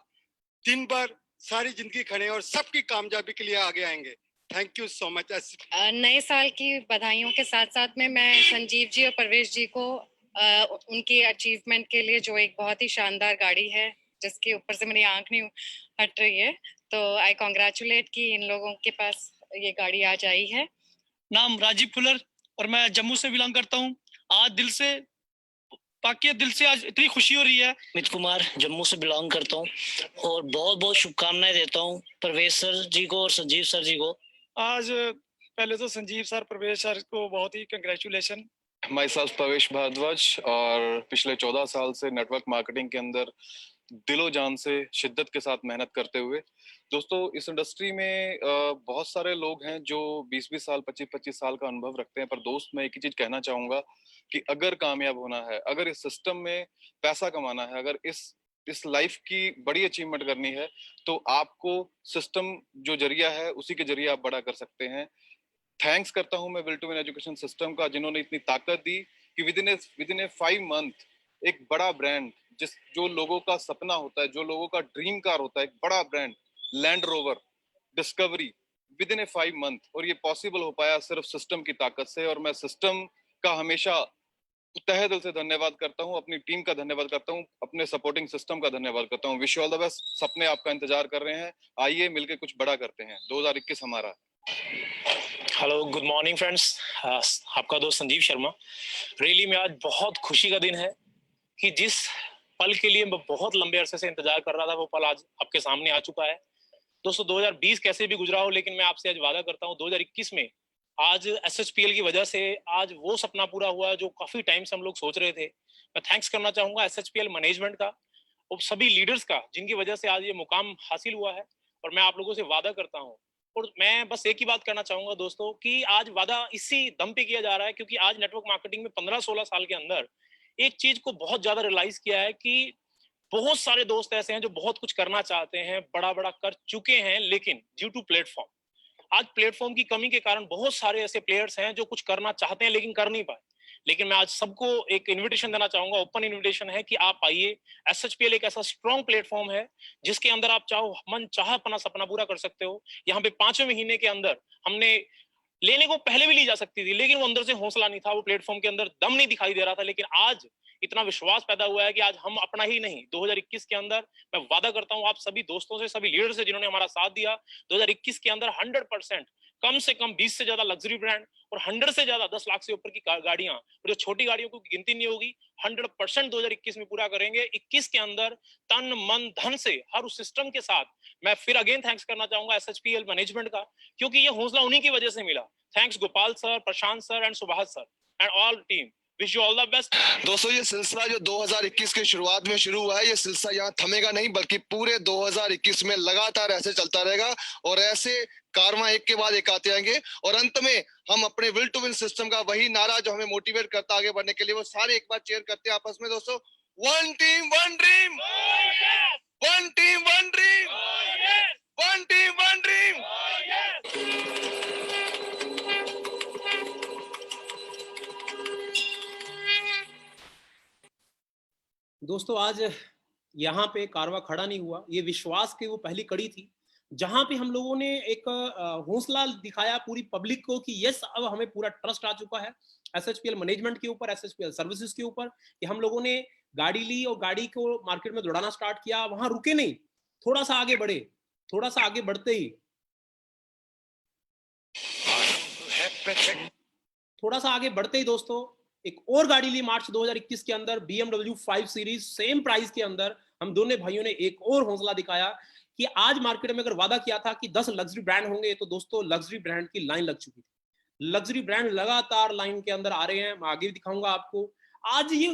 दिन भर सारी जिंदगी खड़े और सबकी कामयाबी के लिए आगे आएंगे। Thank you so much. नए साल की बधाइयों के साथ साथ में मैं संजीव जी और परवेश जी को उनकी अचीवमेंट के लिए, जो एक बहुत ही शानदार गाड़ी है जिसके ऊपर से मेरी आंख नहीं हट रही है, तो आई कॉन्ग्रेचुलेट कि इन लोगों के पास ये गाड़ी आज आई है। नाम राजीव फुलर और मैं जम्मू से बिलोंग करता हूँ। आज दिल से आज इतनी खुशी हो रही है। अमित कुमार जम्मू से बिलोंग करता हूँ और बहुत बहुत शुभकामनाएं देता हूँ परवेश सर जी को और संजीव सर जी को। आज पहले तो संजीव सर, परवेश सर को बहुत ही कंग्रेचुलेशन। माई सेल्फ प्रवेश भारद्वाज और पिछले 14 साल से नेटवर्क मार्केटिंग के अंदर दिलो जान से शिद्दत के साथ मेहनत करते हुए। दोस्तों, इस इंडस्ट्री में बहुत सारे लोग हैं जो 20-20 साल, 25-25 साल का अनुभव रखते हैं, पर दोस्त मैं एक ही चीज कहना चाहूंगा कि अगर कामयाब होना है, अगर इस सिस्टम में पैसा कमाना है, अगर इस लाइफ की बड़ी अचीवमेंट करनी है, तो आपको सिस्टम जो जरिया है उसी के जरिए आप बड़ा कर सकते हैं। थैंक्स करता हूं मैं will to win education system का, जिन्होंने इतनी ताकत दी कि विद इन ए 5 मंथ एक बड़ा ब्रांड, जो लोगों का सपना होता है, जो लोगों का ड्रीम कार होता है, एक बड़ा brand land rover discovery with in A 5 month, और ये पॉसिबल हो पाया सिर्फ सिस्टम की ताकत से। और मैं सिस्टम का हमेशा तहे दिल से धन्यवाद करता हूं, अपनी टीम का धन्यवाद करता हूं, अपने सपोर्टिंग सिस्टम का धन्यवाद करता हूं। Wish you all the best. सपने आपका इंतजार कर रहे हैं, आइए मिलकर कुछ बड़ा करते हैं। 2021 हमारा। Hello, good morning friends. आपका दोस्त संजीव शर्मा। रियली में आज बहुत खुशी का दिन है कि जिस पल के लिए मैं बहुत लंबे अरसे से इंतजार कर रहा था, वो पल आज आपके सामने आ चुका है। दोस्तों, 2020 कैसे भी गुजरा हो, लेकिन मैं आपसे आज वादा करता हूँ 2021 में आज SHPL की वजह से आज वो सपना पूरा हुआ जो काफी टाइम से हम लोग सोच रहे थे। मैं थैंक्स करना चाहूंगा SHPL मैनेजमेंट का और सभी लीडर्स का, जिनकी वजह से आज ये मुकाम हासिल हुआ है। और मैं आप लोगों से वादा करता हूँ, और मैं बस एक ही बात करना चाहूंगा दोस्तों, कि आज वादा इसी दम पे किया जा रहा है क्योंकि आज नेटवर्क मार्केटिंग में 15-16 साल के अंदर एक चीज को बहुत ज्यादा रियलाइज किया है कि बहुत सारे दोस्त ऐसे हैं जो बहुत कुछ करना चाहते हैं, बड़ा बड़ा कर चुके हैं, लेकिन ड्यू टू प्लेटफॉर्म, आज प्लेटफॉर्म की कमी के कारण बहुत सारे ऐसे प्लेयर्स हैं जो कुछ करना चाहते हैं लेकिन कर नहीं पाए। लेकिन मैं आज सबको एक इनविटेशन देना चाहूंगा, ओपन इनविटेशन है कि आप आइए। SHPL एक ऐसा स्ट्रॉन्ग प्लेटफॉर्म है जिसके अंदर आप चाहो मन चाह अपना सपना पूरा कर सकते हो। यहाँ पे 5वें महीने के अंदर हमने लेने को पहले भी ली जा सकती थी, लेकिन वो अंदर से हौसला नहीं था, वो प्लेटफॉर्म के अंदर दम नहीं दिखाई दे रहा था। लेकिन आज इतना विश्वास पैदा हुआ है कि आज हम अपना ही नहीं, 2021 के अंदर मैं वादा करता हूं आप सभी दोस्तों से, सभी लीडर से जिन्होंने हमारा साथ दिया, 2021 के अंदर 100% कम से कम 20 से ज्यादा लग्जरी ब्रांड और 100 से ज्यादा 10 लाख से ऊपर की गाड़ियां, और जो छोटी गाड़ियों की गिनती नहीं होगी, 100% 2021 में पूरा करेंगे। 21 के अंदर तन मन धन से हर उस सिस्टम के साथ मैं फिर अगेन थैंक्स करना चाहूंगा SHPL मैनेजमेंट का, क्योंकि ये हौसला उन्हीं की वजह से मिला। Thanks Gopal sir, Prashant sir and Subhash sir and all team. Wish you all the best. दोस्तों, ये सिलसिला जो 2021 की शुरुआत में शुरू हुआ है, ये सिलसिला यहाँ थमेगा नहीं, बल्कि पूरे 2021 में लगातार ऐसे चलता रहेगा और ऐसे कारवां एक के बाद एक आते जाएंगे। और अंत में हम अपने विल टू विन सिस्टम का वही नारा जो हमें मोटिवेट करता आगे बढ़ने के लिए, वो सारे एक बार चेयर करते हैं आपस में। दोस्तों, one team one dream, one team one dream, one team one dream. दोस्तों, आज यहाँ पे कारवा खड़ा नहीं हुआ, ये विश्वास की वो पहली कड़ी थी जहां पे हम लोगों ने एक हौसला दिखाया पूरी पब्लिक को कि यस, अब हमें पूरा ट्रस्ट आ चुका है SHPL मैनेजमेंट के ऊपर, SHPL सर्विसेज के ऊपर, कि हम लोगों ने गाड़ी ली और गाड़ी को मार्केट में दौड़ाना स्टार्ट किया। वहां रुके नहीं, थोड़ा सा आगे बढ़े, थोड़ा सा आगे बढ़ते ही दोस्तों एक और गाड़ी ली मार्च 2021 के अंदर, BMW 5 सीरीज, सेम प्राइस के अंदर। हम दोनों भाइयों ने एक और हौसला दिखाया कि आज मार्केट में अगर वादा किया था कि 10 लग्जरी ब्रांड होंगे, तो दोस्तों लग्जरी ब्रांड की लाइन लग चुकी थी। लग्जरी ब्रांड लगातार लाइन के अंदर आ रहे हैं, मैं आगे भी दिखाऊंगा आपको। आज ये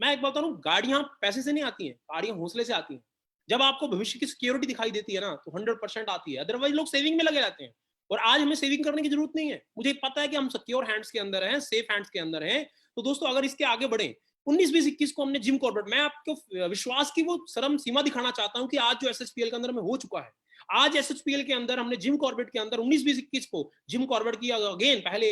मैं एक बात बता रहा हूं, गाड़ियां पैसे से नहीं आती हैं, गाड़ियां हौसले से आती हैं। जब आपको भविष्य की सिक्योरिटी दिखाई देती है ना, तो 100% आती है, अदरवाइज लोग सेविंग में लगे रहते हैं। और आज हमें सेविंग करने की जरूरत नहीं है, मुझे पता है कि हम सिक्योर हैंड्स के अंदर हैं, सेफ हैंड्स के अंदर हैं। तो दोस्तों, अगर इसके आगे बढ़े, 19, 20, 21 को हमने जिम कॉर्बेट, मैं आपको विश्वास की वो शर्म सीमा दिखाना चाहता हूं कि आज जो SHPL के अंदर में हो चुका है, आज SHPL के अंदर हमने जिम कॉर्बेट के अंदर 19, 20, 21 को जिम कॉर्बेट की अगेन, पहले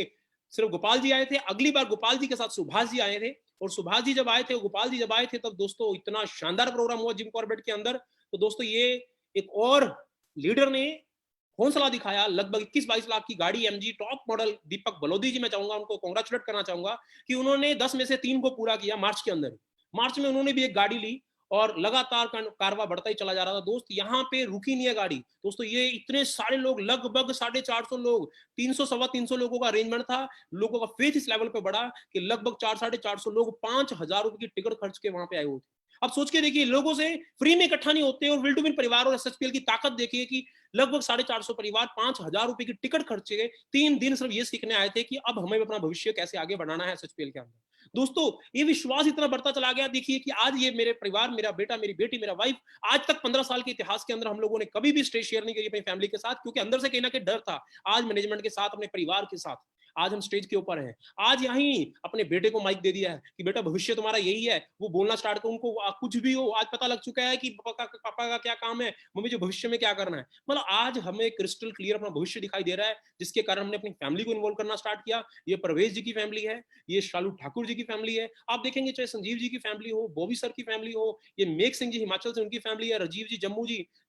सिर्फ गोपाल जी आए थे, अगली बार गोपाल जी के साथ सुभाष जी आए थे, और सुभाष जी जब आए थे, गोपाल जी जब आए थे, तब दोस्तों इतना शानदार प्रोग्राम हुआ जिम कॉर्बेट के अंदर। तो दोस्तों, ये एक और लीडर ने हौसला दिखाया। लगभग 21-22 लाख की गाड़ी MG टॉप मॉडल, दीपक बलोदी जी, मैं चाहूंगा उनको कांग्रेचुलेट करना चाहूंगा कि उन्होंने 10 में से 3 को पूरा किया मार्च के अंदर। मार्च में उन्होंने भी एक गाड़ी ली और लगातार कारवा बढ़ता ही चला जा रहा था। दोस्त, यहाँ पे रुकी नहीं है गाड़ी। दोस्तों, ये इतने सारे लोग, लगभग 450 लोग, 300-325 लोगों का अरेंजमेंट था। लोगों का फेथ इस लेवल पे बढ़ा कि लगभग 400-450 लोग 5000 रुपए की टिकट खर्च के वहां पे आए हुए थे। अब सोच के देखिए, लोगों से फ्री में इकट्ठा नहीं होते, और विल टू विन परिवार और SHPL की ताकत देखिए कि लगभग 450 परिवार 5000 रुपए की टिकट खर्चे गए। 3 दिन सिर्फ ये सीखने आए थे कि अब हमें अपना भविष्य कैसे आगे बढ़ाना है SHPL के अंदर। दोस्तों ये विश्वास इतना बढ़ता चला गया, देखिए कि आज ये मेरे परिवार, मेरा बेटा, मेरी बेटी, मेरा वाइफ, आज तक 15 साल के इतिहास के अंदर हम लोगों ने कभी भी स्टेज शेयर नहीं करी अपनी फैमिली के साथ, क्योंकि अंदर से कहीं ना कहीं डर था। आज मैनेजमेंट के साथ, अपने परिवार के साथ आज हम स्टेज के ऊपर हैं। आज यहीं अपने बेटे को माइक दे दिया है कि बेटा भविष्य तुम्हारा यही है, वो बोलना स्टार्ट कर, उनको कुछ भी हो आज पता लग चुका है कि पापा का क्या काम है, मम्मी जो भविष्य में क्या करना है। मतलब आज हमें क्रिस्टल क्लियर अपना भविष्य दिखाई दे रहा है, जिसके कारण हमने अपनी फैमिली को इन्वॉल्व करना स्टार्ट किया। ये प्रवेश जी की फैमिली है, ये शालू ठाकुर जी की फैमिली है, आप देखेंगे चाहे संजीव जी की फैमिली हो, बॉबी सर की फैमिली हो, ये मेघ सिंह जी हिमाचल से उनकी फैमिली है, राजीव जी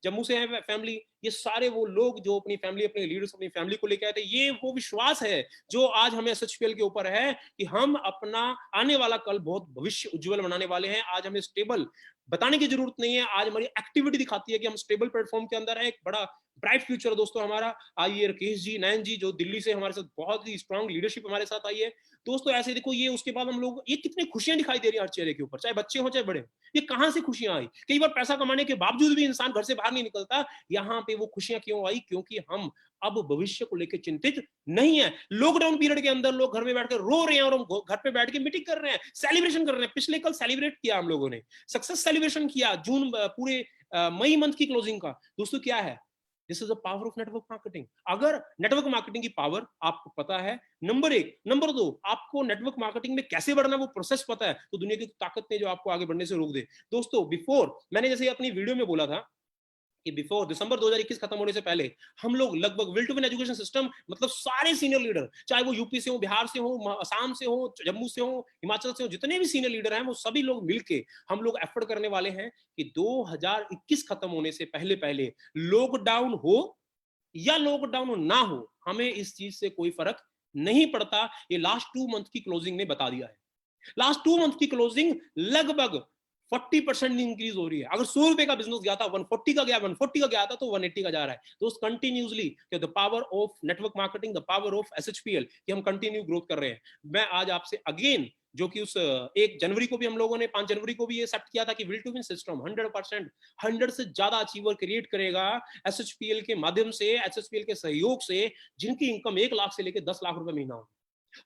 जम्मू से है फैमिली। ये सारे वो लोग जो अपनी फैमिली, अपने लीडर्स, अपनी फैमिली को लेकर आए थे। ये वो विश्वास है जो आज हमें एसएचपीएल के ऊपर है कि हम अपना आने वाला कल बहुत भविष्य उज्जवल बनाने वाले हैं। आज हमें स्टेबल बताने की जरूरत नहीं है, आज हमारी एक्टिविटी दिखाती है कि हम स्टेबल प्लेटफॉर्म के अंदर है। एक बड़ा ब्राइट फ्यूचर दोस्तों हमारा। आइए राकेश जी, नयन जी जो दिल्ली से हमारे साथ बहुत ही स्ट्रांग लीडरशिप हमारे साथ आई है दोस्तों। ऐसे देखो ये उसके बाद हम लोग, ये कितनी खुशियां दिखाई दे रही है हर चेहरे के ऊपर, चाहे बच्चे हो चाहे बड़े। ये कहां से खुशियां आई? कई बार पैसा कमाने के बावजूद भी इंसान घर से बाहर नहीं निकलता। यहाँ पे वो खुशियां क्यों आई? क्योंकि हम अब भविष्य को लेकर चिंतित नहीं है। लॉकडाउन पीरियड के अंदर लोग घर में बैठकर रो रहे हैं और हम घर पे बैठ के मीटिंग कर रहे हैं, सेलिब्रेशन कर रहे हैं। पिछले कल सेलिब्रेट किया हम लोगों ने, सक्सेस सेलिब्रेशन किया जून पूरे मई मंथ की क्लोजिंग का। दोस्तों क्या है? This is the power of network marketing. अगर नेटवर्क मार्केटिंग की पावर आपको पता है, नंबर 1, नंबर 2 आपको नेटवर्क मार्केटिंग में कैसे बढ़ना वो प्रोसेस पता है, तो दुनिया की ताकत ने जो आपको आगे बढ़ने से रोक दे। दोस्तों बिफोर, मैंने जैसे अपनी वीडियो में बोला था कि बिफोर दिसंबर 2021 खत्म होने से पहले हम लोग लगभग will to win education system, मतलब सारे सीनियर लीडर, चाहे वो यूपी से हो, बिहार से हो, असम से हो, जम्मू से हो, हिमाचल से हो, जितने भी सीनियर लीडर हैं वो सभी लोग मिलके हम लोग एफर्ट करने वाले हैं कि 2021 खत्म होने से पहले पहले लॉकडाउन हो या लॉकडाउन ना हो, हमें इस चीज से कोई फर्क नहीं पड़ता। ये लास्ट 2 मंथ की क्लोजिंग ने बता दिया है। लास्ट 2 मंथ की क्लोजिंग लगभग 40% इंक्रीज हो रही है। अगर 100 रुपए का बिजनेस गया था 140 का गया, 140 का गया था तो 180 का जा रहा है। दोस्त continuously the power of network marketing, the power of SHPL कि हम कंटिन्यू ग्रोथ कर रहे हैं। मैं आज आपसे अगेन, जो कि उस 1 जनवरी को भी हम लोगों ने 5 जनवरी को भी ये सेट किया था कि विल टू विन सिस्टम 100% 100 से ज्यादा अचीवर क्रिएट करेगा एसएचपीएल के माध्यम से, एसएचपीएल के सहयोग से, जिनकी इनकम 1 लाख से लेकर 10 लाख रुपए महीना हो।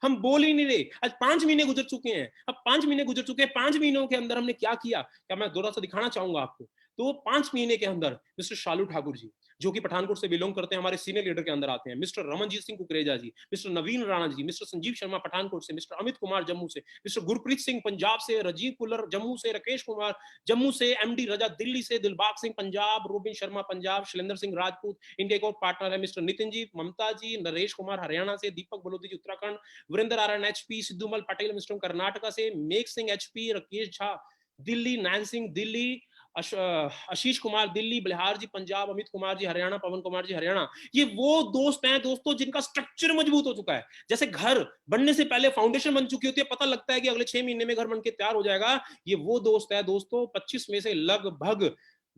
हम बोल ही नहीं रहे। आज 5 महीने गुजर चुके हैं। अब 5 महीने गुजर चुके हैं, 5 महीनों के अंदर हमने क्या किया, क्या मैं दोबारा से दिखाना चाहूंगा आपको। तो 5 महीने के अंदर मिस्टर शालू ठाकुर जी, जो कि पठानकोट से बिलोंग करते हैं, हमारे सीनियर लीडर के अंदर आते हैं। मिस्टर रमनजीत सिंह कुकरेजा जी, मिस्टर नवीन राणा जी, मिस्टर संजीव शर्मा पठानकोट से, मिस्टर अमित कुमार जम्मू से, मिस्टर गुरप्रीत सिंह पंजाब से, राजीव कुलर जम्मू से, राकेश कुमार जम्मू से, एमडी रजा दिल्ली से, दिलबाग सिंह पंजाब, रोबिन शर्मा पंजाब, शैलेंद्र सिंह राजपूत, इनके एक और पार्टनर है मिस्टर नितिन जी, ममता जी, नरेश कुमार हरियाणा से, दीपक बलोदी जी उत्तराखंड, वीरेंद्र आर्यन एचपी, सिद्धूमल पटेल मिस्टर कर्नाटका से, मेघ सिंह एचपी, राकेश झा दिल्ली, नैन सिंह दिल्ली, आशीष कुमार दिल्ली, बलिहार जी पंजाब, अमित कुमार जी हरियाणा, पवन कुमार जी हरियाणा। ये वो दोस्त हैं दोस्तों जिनका स्ट्रक्चर मजबूत हो चुका है। जैसे घर बनने से पहले फाउंडेशन बन चुकी होती है, पता लगता है कि अगले 6 महीने में घर बन के तैयार हो जाएगा। ये वो दोस्त है दोस्तों। 25 में से लगभग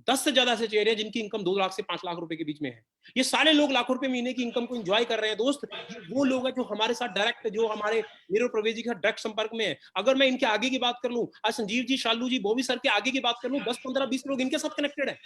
10 से ज्यादा ऐसे चेहरे हैं जिनकी इनकम 2 लाख से 5 लाख रुपए के बीच में है। ये सारे लोग लाखों रुपए महीने की इनकम को एंजॉय कर रहे हैं दोस्त। वो लोग हैं जो हमारे साथ डायरेक्ट, जो हमारे मेरे और प्रवेश जी के साथ डायरेक्ट संपर्क में है। अगर मैं इनके आगे की बात कर लूं, आज संजीव जी, शालू जी, बॉबी सर के आगे की बात कर लूं, 10, 15, 20 लोग इनके साथ कनेक्टेड है।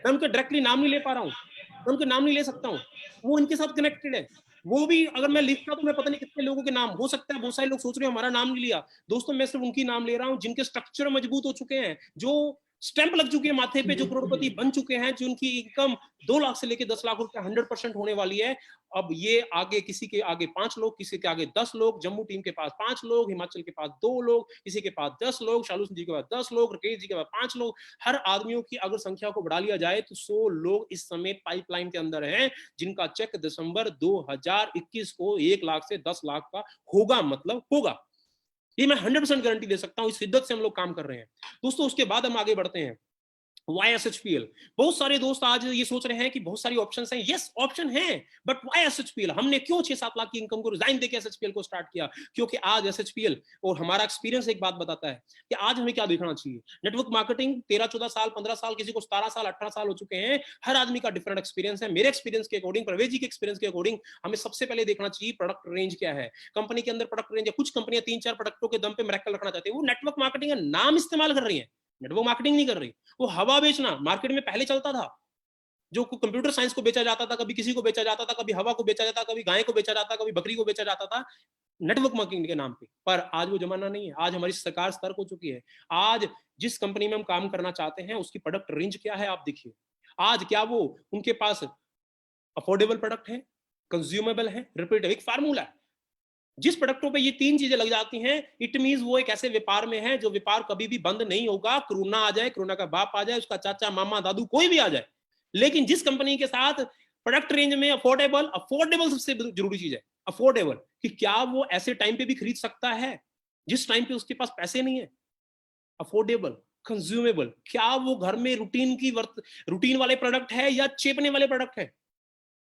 मैं उनके डायरेक्टली नाम नहीं ले पा रहा हूँ, मैं उनके नाम नहीं ले सकता हूँ, वो इनके साथ कनेक्टेड है। वो भी अगर मैं लिखता तो मैं पता नहीं कितने लोगों के नाम हो सकता है। बहुत सारे लोग सोच रहे हैं हमारा नाम नहीं लिया। दोस्तों मैं सिर्फ उनकी नाम ले रहा हूँ जिनके स्ट्रक्चर मजबूत हो चुके हैं, जो स्टैंप लग चुके हैं माथे पे, जो करोड़पति बन चुके हैं, जिनकी इनकम 2 लाख से लेकर 10 लाख रुपए 100% होने वाली है। अब ये आगे, किसी के आगे 5 लोग, किसी के आगे 10 लोग, जम्मू टीम के पास 5 लोग, हिमाचल के पास 2 लोग, किसी के पास 10 लोग, शालू जी के पास 10 लोग, राकेश जी के पास 5 लोग। हर आदमियों की अगर संख्या को बढ़ा लिया जाए तो 100 लोग इस समय पाइपलाइन के अंदर हैं, जिनका चेक दिसंबर 2021 को 1 लाख से 10 लाख का होगा, मतलब होगा। ये मैं 100% गारंटी दे सकता हूं। इस शिद्दत से हम लोग काम कर रहे हैं दोस्तों। उसके बाद हम आगे बढ़ते हैं। वाई एसएचपीएल? बहुत सारे दोस्त आज ये सोच रहे हैं कि बहुत सारी ऑप्शंस हैं। यस, ऑप्शन है, बट वाई एसएचपीएल? हमने क्यों 6-7 लाख की इनकम को रिजाइन देके एसएचपीएल को स्टार्ट किया? क्योंकि आज एसएचपीएल और हमारा एक्सपीरियंस एक बात बताता है कि आज हमें क्या देखना चाहिए। नेटवर्क मार्केटिंग 13-14 साल, 15 साल, किसी को 17 साल, 18 साल हो चुके हैं। हर आदमी का डिफरेंट एक्सपीरियंस है। मेरे एक्सपीरियंस के अकॉर्डिंग, प्रवेश जी के एक्सपीरियंस के अकॉर्डिंग, हमें सबसे पहले देखना चाहिए प्रोडक्ट रेंज क्या है। कंपनी के अंदर प्रोडक्ट रेंज है। कुछ कंपनियां 3-4 प्रोडक्टों के दम पे मिरेकल रखना चाहती है, वो नेटवर्क मार्केटिंग का नाम इस्तेमाल कर रही है, नेटवर्क मार्केटिंग नहीं कर रही। वो हवा बेचना मार्केट में पहले चलता था, जो कंप्यूटर साइंस को बेचा जाता था, कभी किसी को बेचा जाता था, कभी हवा को बेचा जाता, कभी गाय को बेचा जाता, कभी बकरी को बेचा जाता था नेटवर्क मार्केटिंग के नाम पे। पर आज वो जमाना नहीं है। आज हमारी सरकार सतर्क हो चुकी है। आज जिस कंपनी में हम काम करना चाहते हैं उसकी प्रोडक्ट रेंज क्या है आप देखिए। आज क्या वो उनके पास अफोर्डेबल प्रोडक्ट है, कंज्यूमेबल है, रिपीटेबल। एक फार्मूला है, जिस प्रोडक्टों पे ये 3 चीजें लग जाती हैं, इट मींस वो एक ऐसे व्यापार में है जो व्यापार कभी भी बंद नहीं होगा। कोरोना आ जाए, कोरोना का बाप आ जाए, उसका चाचा मामा दादू कोई भी आ जाए, लेकिन जिस कंपनी के साथ प्रोडक्ट रेंज में अफोर्डेबल सबसे जरूरी चीज है, अफोर्डेबल, कि क्या वो ऐसे टाइम पे भी खरीद सकता है जिस टाइम पे उसके पास पैसे नहीं है। अफोर्डेबल, कंज्यूमेबल, क्या वो घर में रूटीन वाले प्रोडक्ट है या चेपने वाले प्रोडक्ट है।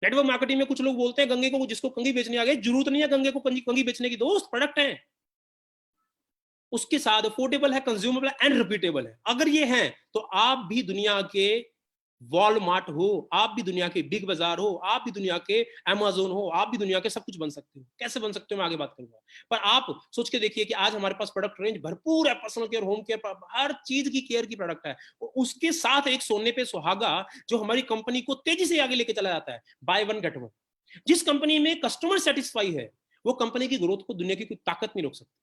नेटवर्क मार्केटिंग में कुछ लोग बोलते हैं गंगे को, जिसको कंघी बेचने आ गए, जरूरत नहीं है गंगे को कंघी बेचने की, दोस्त प्रोडक्ट है उसके साथ, अफोर्डेबल है, कंज्यूमेबल एंड रिपीटेबल है। अगर ये है तो आप भी दुनिया के वॉलमार्ट हो, आप भी दुनिया के बिग बाजार हो, आप भी दुनिया के अमेज़न हो, आप भी दुनिया के सब कुछ बन सकते हो। कैसे बन सकते हो मैं आगे बात करूंगा, पर आप सोच के देखिए कि आज हमारे पास प्रोडक्ट रेंज भरपूर है, पर्सनल केयर, होम केयर, हर चीज की केयर की प्रोडक्ट है। उसके साथ एक सोने पे सुहागा जो हमारी कंपनी को तेजी से आगे लेके चला जाता है, बाय वन गेट वन। जिस कंपनी में कस्टमर सेटिस्फाई है वो कंपनी की ग्रोथ को दुनिया की कोई ताकत नहीं रोक सकती।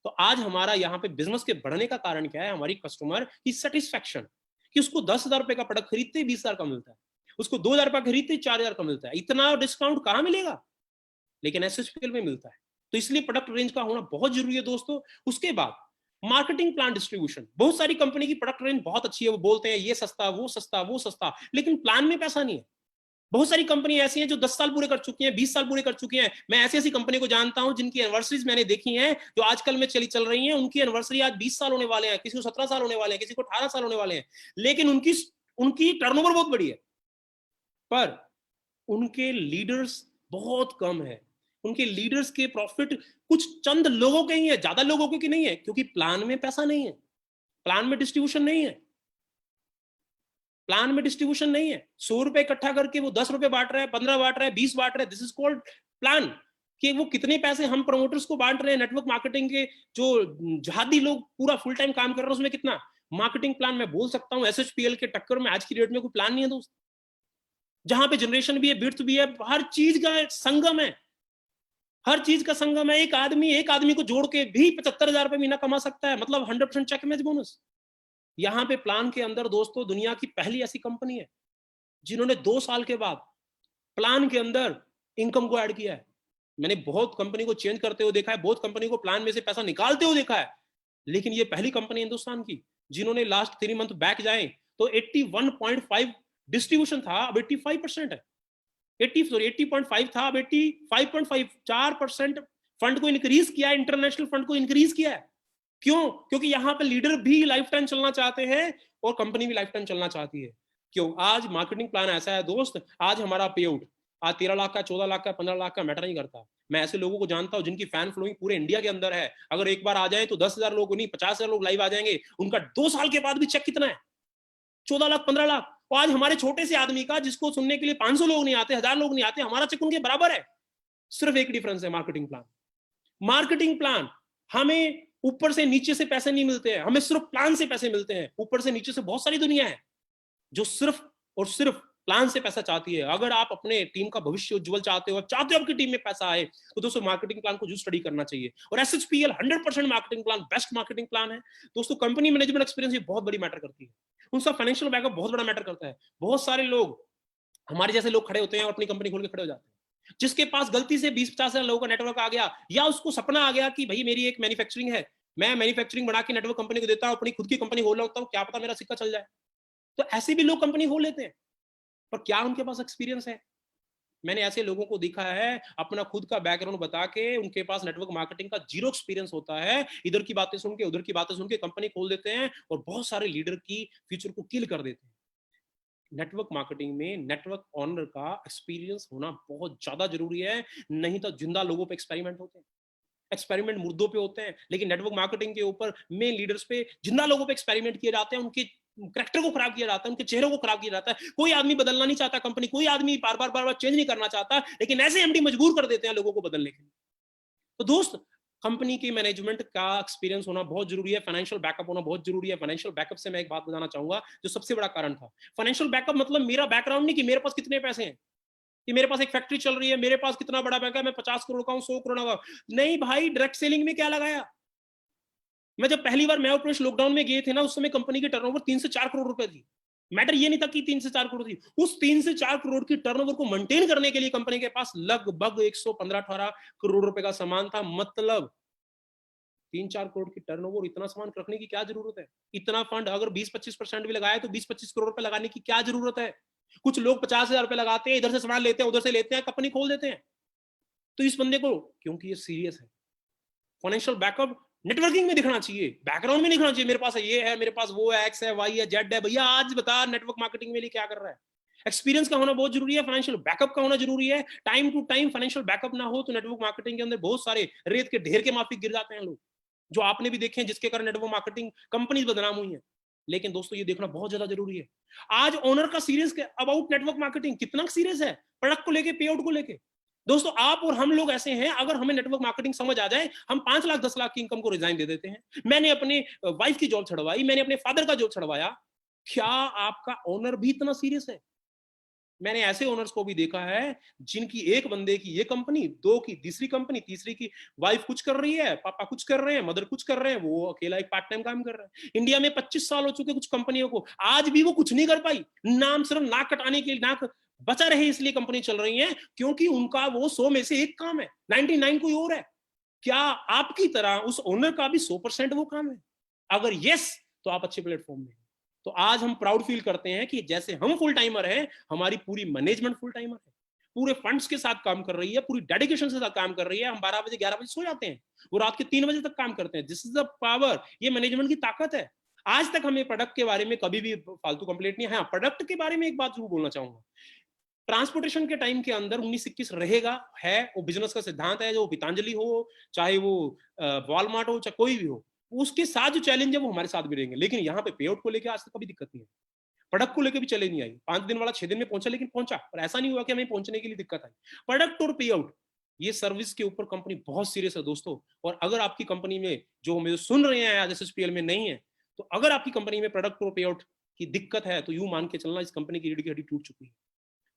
तो आज हमारा यहाँ पे बिजनेस के बढ़ने का कारण क्या है, हमारी कस्टमर की सेटिस्फैक्शन, कि उसको 10,000 रुपए का प्रोडक्ट खरीदते 20,000 का मिलता है, उसको 2,000 रुपए खरीदते 4,000 का मिलता है। इतना डिस्काउंट कहां मिलेगा, लेकिन एसएचपीएल में मिलता है। तो इसलिए प्रोडक्ट रेंज का होना बहुत जरूरी है दोस्तों। उसके बाद मार्केटिंग प्लान डिस्ट्रीब्यूशन। बहुत सारी कंपनी की प्रोडक्ट रेंज बहुत अच्छी है, वो बोलते हैं ये सस्ता वो सस्ता वो सस्ता, लेकिन प्लान में पैसा नहीं है। बहुत सारी कंपनी ऐसी हैं जो 10 साल पूरे कर चुकी हैं, 20 साल पूरे कर चुकी हैं। मैं ऐसी कंपनी को जानता हूं जिनकी एनिवर्सरीज मैंने देखी हैं, जो आजकल में चल रही हैं। उनकी एनिवर्सरी आज 20 साल होने वाले हैं, किसी को 17 साल होने वाले हैं, किसी को 18 साल होने वाले हैं, लेकिन उनकी टर्नओवर बहुत बड़ी है, पर उनके लीडर्स बहुत कम है। उनके लीडर्स के प्रॉफिट कुछ चंद लोगों के ही है, ज्यादा लोगों के नहीं है, क्योंकि प्लान में पैसा नहीं है, प्लान में डिस्ट्रीब्यूशन नहीं है, प्लान में डिस्ट्रीब्यूशन नहीं है। 100 रुपए इकट्ठा करके वो 10 रुपए बांट रहा है, 15 बांट रहा है, 20 बांट रहा है। This is called plan. कि वो कितने पैसे हम प्रमोटर्स को बांट रहे हैं, नेटवर्क मार्केटिंग के जो जहादी लोग पूरा फुल टाइम काम कर रहे हैं उसमें कितना मार्केटिंग प्लान मैं बोल सकता हूं। एसएचपीएल के टक्कर में आज की डेट में कोई प्लान नहीं है दोस्त, जहां पे जनरेशन भी है, बिर्थ भी है, हर चीज का संगम है, हर चीज का संगम है। एक आदमी को जोड़ के भी 75,000 रुपए महीना कमा सकता है, मतलब 100% चेक मैच बोनस। यहां पे प्लान के अंदर दोस्तों दुनिया की पहली ऐसी कंपनी है जिन्होंने 2 साल के बाद प्लान के अंदर इनकम को ऐड किया है। मैंने बहुत कंपनी को चेंज करते हुए देखा है, बहुत कंपनी को प्लान में से पैसा निकालते हुए देखा है, लेकिन ये पहली कंपनी हिंदुस्तान की जिन्होंने लास्ट 3 मंथ बैक जाए तो 81.5 डिस्ट्रीब्यूशन था, अब 85% है। 80.5 था, अब 85.5, 4% फंड को इंक्रीज किया है, इंटरनेशनल फंड को इंक्रीज किया है। क्यों? क्योंकि यहाँ पे लीडर भी लाइफ टाइम चलना चाहते हैं और कंपनी भी लाइफ टाइम चलना चाहती है। क्यों? आज मार्केटिंग प्लान ऐसा है दोस्त, आज हमारा पे आउट आज 13 लाख का, 14 लाख का, 15 लाख का मैटर नहीं करता। मैं ऐसे लोगों को जानता हूं जिनकी फैन फॉलोइंग पूरे इंडिया के अंदर है। अगर एक बार आ जाए तो 10,000 लोग नहीं, 50,000 लोग लाइव आ जाएंगे। उनका 2 साल के बाद भी चेक कितना है? 14 लाख, 15 लाख। और आज हमारे छोटे से आदमी का, जिसको सुनने के लिए 500 लोग नहीं आते, 1000 लोग नहीं आते, हमारा चेक उनके बराबर है। सिर्फ एक डिफरेंस है, मार्केटिंग प्लान। मार्केटिंग प्लान, हमें ऊपर से नीचे से पैसे नहीं मिलते हैं, हमें सिर्फ प्लान से पैसे मिलते हैं। ऊपर से नीचे से बहुत सारी दुनिया है जो सिर्फ और सिर्फ प्लान से पैसा चाहती है। अगर आप अपने टीम का भविष्य उज्जवल चाहते हो, चाहते हो आपकी टीम में पैसा आए, तो दोस्तों मार्केटिंग प्लान को जरूर स्टडी करना चाहिए। और एसएचपीएल 100% marketing plan best marketing plan है दोस्तों। कंपनी मैनेजमेंट एक्सपीरियंस ये बहुत बड़ी मैटर करती है, उनका फाइनेंशियल बैकअप बहुत बड़ा मैटर करता है। बहुत सारे लोग, हमारे जैसे लोग खड़े होते हैं और अपनी कंपनी खोल के खड़े हो जाते हैं। जिसके पास गलती से 20-50 लोगों का नेटवर्क आ गया, या उसको सपना आ गया कि भाई मेरी एक मैन्युफैक्चरिंग है, मैं मैन्युफैक्चरिंग बना के नेटवर्क कंपनी को देता हूं, अपनी खुद की कंपनी खोल लेता हूं, क्या पता मेरा सिक्का चल जाए। तो ऐसे भी लोग कंपनी खोल लेते हैं, पर क्या उनके पास एक्सपीरियंस है? मैंने ऐसे लोगों को देखा है, अपना खुद का बैकग्राउंड बता के उनके पास नेटवर्क मार्केटिंग का जीरो एक्सपीरियंस होता है, इधर की बातें सुन के उधर की बातें सुन के कंपनी खोल देते हैं और बहुत सारे लीडर की फ्यूचर को किल कर देते हैं। नेटवर्क मार्केटिंग में नेटवर्क ऑनर का एक्सपीरियंस होना बहुत ज्यादा जरूरी है, नहीं तो जिंदा लोगों पे एक्सपेरिमेंट होते हैं, एक्सपेरिमेंट मुर्दों पे होते हैं। लेकिन नेटवर्क मार्केटिंग के ऊपर मेन लीडर्स पे, जिंदा लोगों पे एक्सपेरिमेंट किए जाते हैं, उनके कैरेक्टर को खराब किया जाता है, उनके चेहरों को खराब किया जाता है। कोई आदमी बदलना नहीं चाहता कंपनी, कोई आदमी बार बार चेंज नहीं करना चाहता, लेकिन ऐसे एमडी मजबूर कर देते हैं लोगों को बदलने के लिए। तो दोस्त, कंपनी की मैनेजमेंट का एक्सपीरियंस होना बहुत जरूरी है, फाइनेंशियल बैकअप होना बहुत जरूरी है। फाइनेंशियल बैकअप से मैं एक बात बताना चाहूंगा जो सबसे बड़ा कारण था। फाइनेंशियल बैकअप मतलब मेरा बैकग्राउंड नहीं कि मेरे पास कितने पैसे हैं, कि मेरे पास एक फैक्ट्री चल रही है, मेरे पास कितना बड़ा बैंक है, मैं 50 करोड़ का हूं, 100 करोड़ का। नहीं भाई, डायरेक्ट सेलिंग में क्या लगाया। मैं जब पहली बार मैं और प्रवेश लॉकडाउन में गए थे ना, उस समय कंपनी की टर्नओवर 3 से 4 करोड़ रुपए थी। मैटर ये नहीं था कि 3 से 4 करोड़ थी, उस 3 से 4 करोड़ की टर्नओवर को मेंटेन करने के लिए कंपनी के पास लगभग 115-18 करोड़ रुपए का सामान था। मतलब 3-4 करोड़ की टर्नओवर, इतना सामान रखने की क्या जरूरत है। इतना फंड अगर 20-25% भी लगाए तो 20-25 करोड़ रुपए लगाने की क्या जरूरत है। कुछ लोग 50,000 रुपए लगाते हैं, इधर से सामान लेते हैं, उधर से लेते हैं, कंपनी खोल देते हैं। तो इस बंदे को, क्योंकि ये सीरियस है, फाइनेंशियल बैकअप नेटवर्किंग में दिखना चाहिए, बैकग्राउंड में दिखना चाहिए। मेरे पास ये है, मेरे पास वो है, एक्स है, वाई है, जेड है। भैया आज बता नेटवर्क मार्केटिंग में लिए क्या कर रहा है। एक्सपीरियंस का होना बहुत जरूरी है, फाइनेंशियल बैकअप का होना जरूरी है। Time to time financial backup ना हो तो नेटवर्क मार्केटिंग के अंदर बहुत सारे रेत के ढेर के माफिक गिर जाते हैं लोग, जो आपने भी देखे हैं, जिसके कारण नेटवर्क मार्केटिंग कंपनीज बदनाम हुई है। लेकिन दोस्तों ये देखना बहुत ज्यादा जरूरी है। आज ओनर का सीरियस अबाउट नेटवर्क मार्केटिंग कितना सीरियस है, प्रोडक्ट को लेके, पे आउट को लेके। दोस्तों आप और हम लोग ऐसे हैं, अगर हमें नेटवर्क मार्केटिंग समझ आ जाए, हम 5 लाख 10 लाख की इनकम को रिजाइन दे देते हैं। मैंने अपने वाइफ की जॉब छड़वाई, मैंने अपने फादर का जॉब छड़वाया। क्या आपका ओनर भी इतना सीरियस है। मैंने ऐसे ओनर्स को भी देखा है जिनकी एक बंदे की ये कंपनी, 2 की तीसरी कंपनी, तीसरी की वाइफ कुछ कर रही है, पापा कुछ कर रहे हैं, मदर कुछ कर रहे हैं, वो अकेला एक पार्ट टाइम काम कर रहा है। इंडिया में 25 साल हो चुके कुछ कंपनियों को, आज भी वो कुछ नहीं कर पाई। नाम सिर्फ नाक कटाने के लिए, नाक बचा रहे इसलिए कंपनी चल रही है, क्योंकि उनका वो 100 में से एक काम है, 99 कोई और है। क्या आपकी तरह उस ओनर का भी 100% वो काम है? अगर यस, तो आप अच्छे प्लेटफॉर्म में। तो आज हम प्राउड फील करते हैं कि जैसे हम फुल टाइमर हैं, हमारी पूरी मैनेजमेंट फुल टाइमर है, पूरे फंड्स के साथ काम कर रही है, पूरी डेडिकेशन के साथ काम कर रही है। हम 12 बजे 11 बजे सो जाते हैं, वो रात के 3 बजे तक काम करते हैं। दिस इज द पावर, ये मैनेजमेंट की ताकत है। आज तक हमें प्रोडक्ट के बारे में कभी भी फालतू कंप्लेंट नहीं है। हाँ, प्रोडक्ट के बारे में एक बात जरूर बोलना चाहूंगा। ट्रांसपोर्टेशन के टाइम के अंदर 19-21 रहेगा, है वो बिजनेस का सिद्धांत है, जो पतंजलि हो, चाहे वो वॉलमार्ट हो, चाहे कोई भी हो, उसके साथ जो चैलेंज है वो हमारे साथ भी रहेंगे। लेकिन यहाँ पे पे आउट को लेकर आज तक कभी दिक्कत नहीं है, प्रोडक्ट को लेकर भी चले नहीं आई। 5 दिन वाला 6 दिन में पहुंचा, लेकिन पहुंचा। और ऐसा नहीं हुआ कि हमें पहुंचने के लिए दिक्कत आई। प्रोडक्ट और पे आउट, ये सर्विस के ऊपर कंपनी बहुत सीरियस है दोस्तों। और अगर आपकी कंपनी में जो हमें सुन रहे हैं आज SHPL में नहीं है, तो अगर आपकी कंपनी में प्रोडक्ट और पे आउट की दिक्कत है, तो यूं मान के चलना इस कंपनी की रीढ़ की हड्डी टूट चुकी है।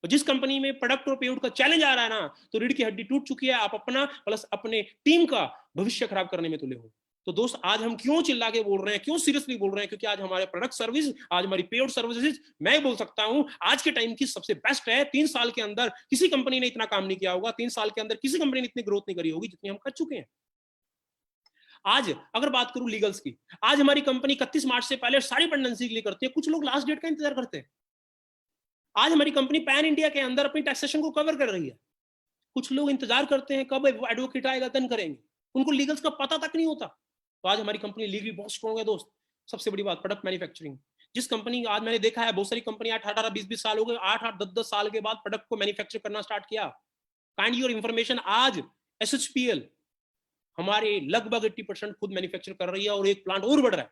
तो जिस कंपनी में प्रोडक्ट और पे आउट का चैलेंज आ रहा है ना, तो रीढ़ की हड्डी टूट चुकी है। आप अपना प्लस अपने टीम का भविष्य खराब करने में तुले हो। तो दोस्त आज हम क्यों चिल्ला के बोल रहे हैं, क्यों सीरियसली बोल रहे हैं? क्योंकि आज हमारे प्रोडक्ट सर्विस, आज हमारी पे आउट सर्विसेज, मैं बोल सकता हूं आज के टाइम की सबसे बेस्ट है। 3 साल के अंदर किसी कंपनी ने इतना काम नहीं किया होगा, 3 साल के अंदर किसी कंपनी ने इतनी ग्रोथ नहीं करी होगी जितनी हम कर चुके हैं। आज अगर बात करूं लीगल्स की, आज हमारी कंपनी 31 मार्च से पहले सारी पेंडेंसी के लिए करती है। कुछ लोग लास्ट डेट का इंतजार करते हैं। आज हमारी कंपनी पैन इंडिया के अंदर अपनी टैक्सेशन को कवर कर रही है। कुछ लोग इंतजार करते हैं कब एडवोकेट आएगा देन करेंगे, उनको लीगल्स का पता तक नहीं होता। तो आज हमारी कंपनी लीगली बहुत स्ट्रॉन्ग है दोस्त। सबसे बड़ी बात, प्रोडक्ट मैन्युफैक्चरिंग। जिस कंपनी, आज मैंने देखा है बहुत सारी कंपनी 18-18, 20-20 साल हो गए, 8-8, 10-10 साल के बाद प्रोडक्ट को मैन्युफैक्चर करना स्टार्ट किया। काइंड योर इंफॉर्मेशन, आज SHPL हमारे लगभग 80% खुद मैन्युफैक्चर कर रही है। और एक प्लांट और बढ़ रहा है,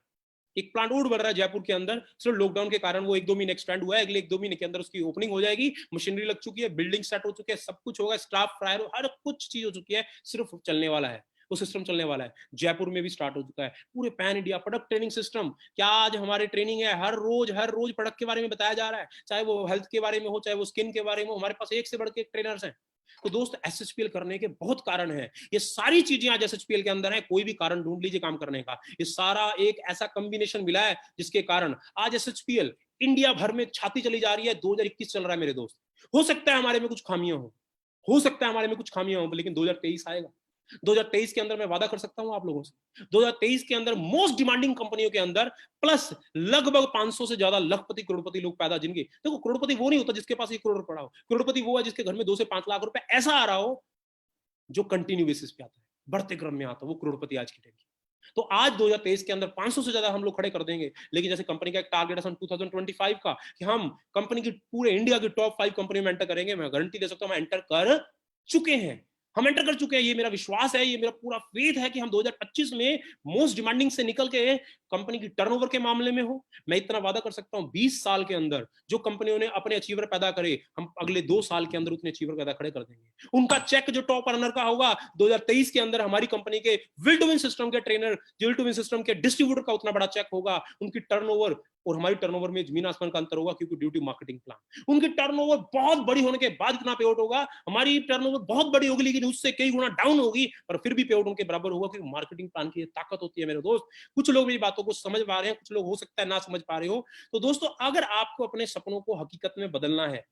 एक प्लांट और बढ़ रहा है जयपुर के अंदर। सिर्फ लॉकडाउन के कारण वो 1-2 महीने एक्सटेंड हुआ है, अगले 1-2 महीने के अंदर उसकी ओपनिंग हो जाएगी। मशीनरी लग चुकी है, बिल्डिंग सेट हो चुकी है, सब कुछ होगा, स्टाफ फ्रायर, हर कुछ चीज हो चुकी है, सिर्फ चलने वाला है, वो सिस्टम चलने वाला है। जयपुर में भी स्टार्ट हो चुका है पूरे pan India product training system. क्या आज हमारे ट्रेनिंग है, हर रोज प्रोडक्ट के बारे में बताया जा रहा है, चाहे वो हेल्थ के बारे में हो, चाहे वो स्किन के बारे में हो। हमारे पास एक से बढ़ के ट्रेनर्स हैं। तो दोस्त SHPL करने के बहुत कारण है। ये सारी चीजें आज SHPL के अंदर है, कोई भी कारण ढूंढ लीजिए काम करने का। ये सारा एक ऐसा कॉम्बिनेशन मिला है जिसके कारण आज SHPL इंडिया भर में छाती चली जा रही है। 2021 चल रहा है मेरे दोस्त। हो सकता है हमारे में कुछ खामियां हो सकता है हमारे में कुछ खामियां हो, लेकिन 2023 आएगा। 2023 के अंदर मैं वादा कर सकता हूं आप लोगों से, 2023 के अंदर मोस्ट डिमांडिंग कंपनियों के अंदर प्लस लगभग 500 से ज्यादा लखपति करोड़पति लोग पैदा, जिनके, देखो करोड़पति वो नहीं होता जिसके पास 1 करोड़ पड़ा हो, करोड़पति वो है जिसके घर में 2 से 5 लाख रुपए ऐसा आ रहा हो जो कंटिन्यू बेसिस पे आता है, बढ़ते क्रम में आता है, वो करोड़पति आज की टाइम की। तो आज 2023 के अंदर 500 से ज्यादा हम लोग खड़े कर देंगे। लेकिन जैसे कंपनी का एक टारगेट है सन 2025 का कि हम कंपनी की पूरे इंडिया की टॉप 5 कंपनी में एंटर करेंगे। मैं गारंटी दे सकता हूं हम एंटर कर चुके हैं। हम एंटर कर चुके हैं। ये मेरा विश्वास है, ये मेरा पूरा फेथ है कि हम 2025 में मोस्ट डिमांडिंग से निकल के कंपनी की टर्नओवर के मामले में हो, मैं इतना वादा कर सकता हूं 20 साल के अंदर जो कंपनियों ने अपने अचीवर पैदा करे, हम अगले 2 साल के अंदर उतने अचीवर पैदा खड़े कर देंगे। उनका चेक जो टॉप अर्नर का होगा 2023 के अंदर हमारी कंपनी के विल टू विन सिस्टम के trainer, will to win system के डिस्ट्रीब्यूटर का उतना बड़ा चेक होगा। उनकी टर्नओवर और हमारी टर्नओवर में जमीन आसमान का अंतर होगा, क्योंकि ड्यू टू मार्केटिंग प्लान। उनकी टर्नओवर बहुत बड़ी होने के बाद इतना पे आउट होगा, हमारी टर्नओवर बहुत बड़ी होगी लेकिन उससे कई गुना डाउन होगी, पर फिर भी पे आउट उनके बराबर होगा, क्योंकि मार्केटिंग प्लान की ताकत होती है मेरे दोस्त। कुछ लोग मेरी बातों को समझ पा रहे हैं, कुछ लोग हो सकता है ना समझ पा रहे हो। तो दोस्तों, अगर आपको अपने सपनों को हकीकत में बदलना है,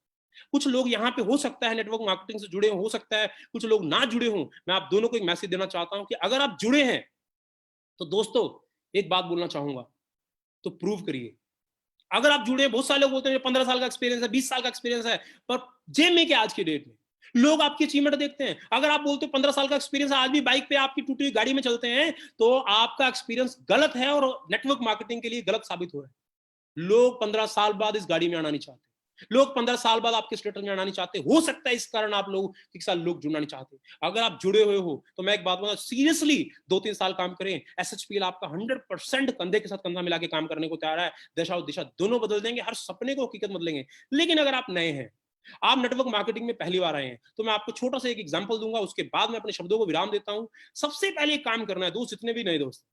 कुछ लोग यहाँ पे हो सकता है नेटवर्क मार्केटिंग से जुड़े हो सकता है कुछ लोग ना जुड़े हों, मैं आप दोनों को एक मैसेज देना चाहता हूं कि अगर आप जुड़े हैं तो दोस्तों एक बात बोलना चाहूंगा, तो प्रूव करिए। अगर आप जुड़े, बहुत सारे लोग बोलते हैं 15 साल का एक्सपीरियंस है, 20 साल का एक्सपीरियंस है, पर जेब में क्या आज की डेट में लोग आपकी अचीवमेंट देखते हैं। अगर आप बोलते हो 15 साल का एक्सपीरियंस है, आज भी बाइक पे आपकी टूटी हुई गाड़ी में चलते हैं, तो आपका एक्सपीरियंस गलत है और नेटवर्क मार्केटिंग के लिए गलत साबित हो रहा है। लोग 15 साल बाद इस गाड़ी में आना नहीं चाहते, लोग 15 साल बाद आपके स्टेटस में आना नहीं चाहते। हो सकता है इस कारण आप लोग के साथ लोग जुड़ना नहीं चाहते। अगर आप जुड़े हुए हो तो मैं एक बात बोलूं, सीरियसली 2-3 साल काम करें। एसएचपीएल आपका 100% कंधे के साथ कंधा मिला के काम करने को तैयार है। दशा और दिशा दोनों बदल देंगे, हर सपने को हकीकत बदलेंगे। लेकिन अगर आप नए हैं, आप नेटवर्क मार्केटिंग में पहली बार आए हैं, तो मैं आपको छोटा सा एक एग्जांपल दूंगा, उसके बाद मैं अपने शब्दों को विराम देता हूं। सबसे पहले एक काम करना है दोस्त, जितने भी नए दोस्त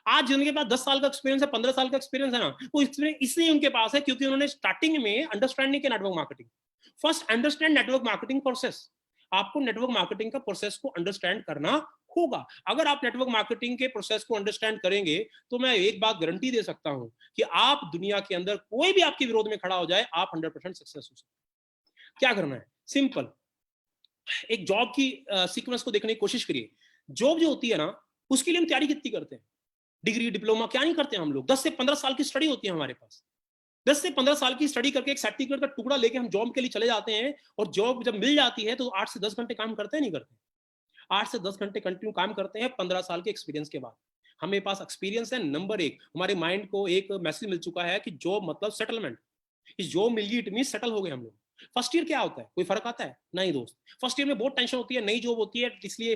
आज जिनके पास 10 साल का एक्सपीरियंस है, 15 साल का एक्सपीरियंस है ना, वो इसलिए उनके पास है क्योंकि उन्होंने स्टार्टिंग में अंडरस्टैंडिंग के network marketing. First understand network marketing process. आपको नेटवर्क मार्केटिंग का प्रोसेस को अंडरस्टैंड करना होगा। अगर आप नेटवर्क मार्केटिंग के प्रोसेस को अंडरस्टैंड करेंगे तो मैं एक बात गारंटी दे सकता हूं कि आप दुनिया के अंदर कोई भी आपके विरोध में खड़ा हो जाए, आप 100% सक्सेस हो सकते हैं। क्या करना है? सिंपल, एक जॉब की सीक्वेंस को देखने की कोशिश करिए। जॉब जो होती है ना, उसके लिए हम तैयारी कितनी करते हैं? डिग्री, डिप्लोमा क्या नहीं करते हम लोग। 10 से 15 साल की स्टडी होती है हमारे पास। 10 से 15 साल की स्टडी करके एक सर्टिफिकेट का टुकड़ा लेके हम जॉब के लिए चले जाते हैं, और जॉब जब मिल जाती है तो 8 से 10 घंटे काम करते हैं, नहीं करते? 8 से 10 घंटे कंटिन्यू काम करते हैं 15 साल के एक्सपीरियंस के बाद। हमें पास एक्सपीरियंस है। नंबर 1, हमारे माइंड को एक मैसेज मिल चुका है कि जॉब मतलब सेटलमेंट। इस जॉब मिल गई इट मीन सेटल हो गए हम लोग। फर्स्ट ईयर क्या होता है? कोई फर्क आता है? नहीं दोस्त। फर्स्ट ईयर में बहुत टेंशन होती है, नई जॉब होती है, इसलिए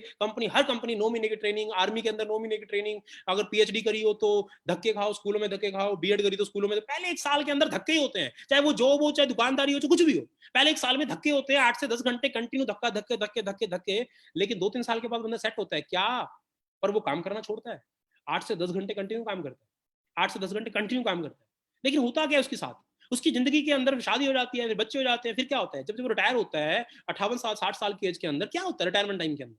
हर कंपनी 9 महीने की ट्रेनिंग, आर्मी के अंदर 9 महीने की ट्रेनिंग, अगर पीएचडी करी हो तो धक्के खाओ, स्कूलों में धक्के खाओ, बीएड करी तो स्कूलों में, तो पहले 1 साल के अंदर धक्के ही होते हैं, चाहे वो जॉब हो, चाहे दुकानदारी हो, चाहे कुछ भी हो। पहले 1 साल में धक्के होते हैं, 8 से 10 घंटे कंटिन्यू धक्का धक्के धक्के धक्के धक्के। लेकिन 2-3 साल के बाद बंदा सेट होता है क्या? पर वो काम करना छोड़ता है। 8 से 10 घंटे कंटिन्यू काम करता है, 8 से 10 घंटे कंटिन्यू काम करता है। लेकिन होता क्या है उसके साथ? उसकी जिंदगी के अंदर शादी हो जाती है, फिर बच्चे हो जाते हैं, फिर क्या होता है? जब रिटायर होता है 58 साल 60 साल की एज के अंदर, क्या होता है रिटायरमेंट टाइम के अंदर?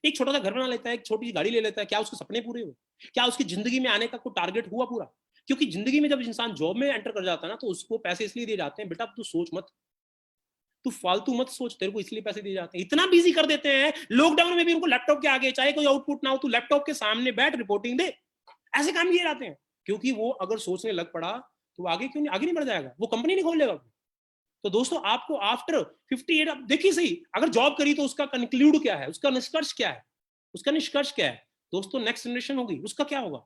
एक छोटा सा घर बना लेता है, एक छोटी सी गाड़ी ले लेता है। क्या उसके सपने पूरे हुए? क्या उसकी जिंदगी में आने का कोई टारगेट हुआ पूरा? क्योंकि जिंदगी में जब इंसान जॉब में एंटर कर जाता है ना, तो उसको पैसे इसलिए दिए जाते हैं, बेटा तू सोच मत, तू फालतू मत सोच, तेरे को इसलिए पैसे दिए जाते हैं। इतना बिजी कर देते हैं, लॉकडाउन में भी उनको लैपटॉप के आगे, चाहे कोई आउटपुट ना हो, तू लैपटॉप के सामने बैठ रिपोर्टिंग दे, ऐसे काम किए जाते हैं। क्योंकि वो अगर सोचने लग पड़ा तो आगे क्यों नहीं, आगे नहीं बढ़ जाएगा, वो कंपनी नहीं खोल लेगा। तो दोस्तों आपको आफ्टर 58, अब देखिए सही, अगर जॉब करी तो उसका कंक्लूड क्या है, उसका निष्कर्ष क्या है? उसका निष्कर्ष क्या है दोस्तों? नेक्स्ट जनरेशन होगी, उसका क्या होगा?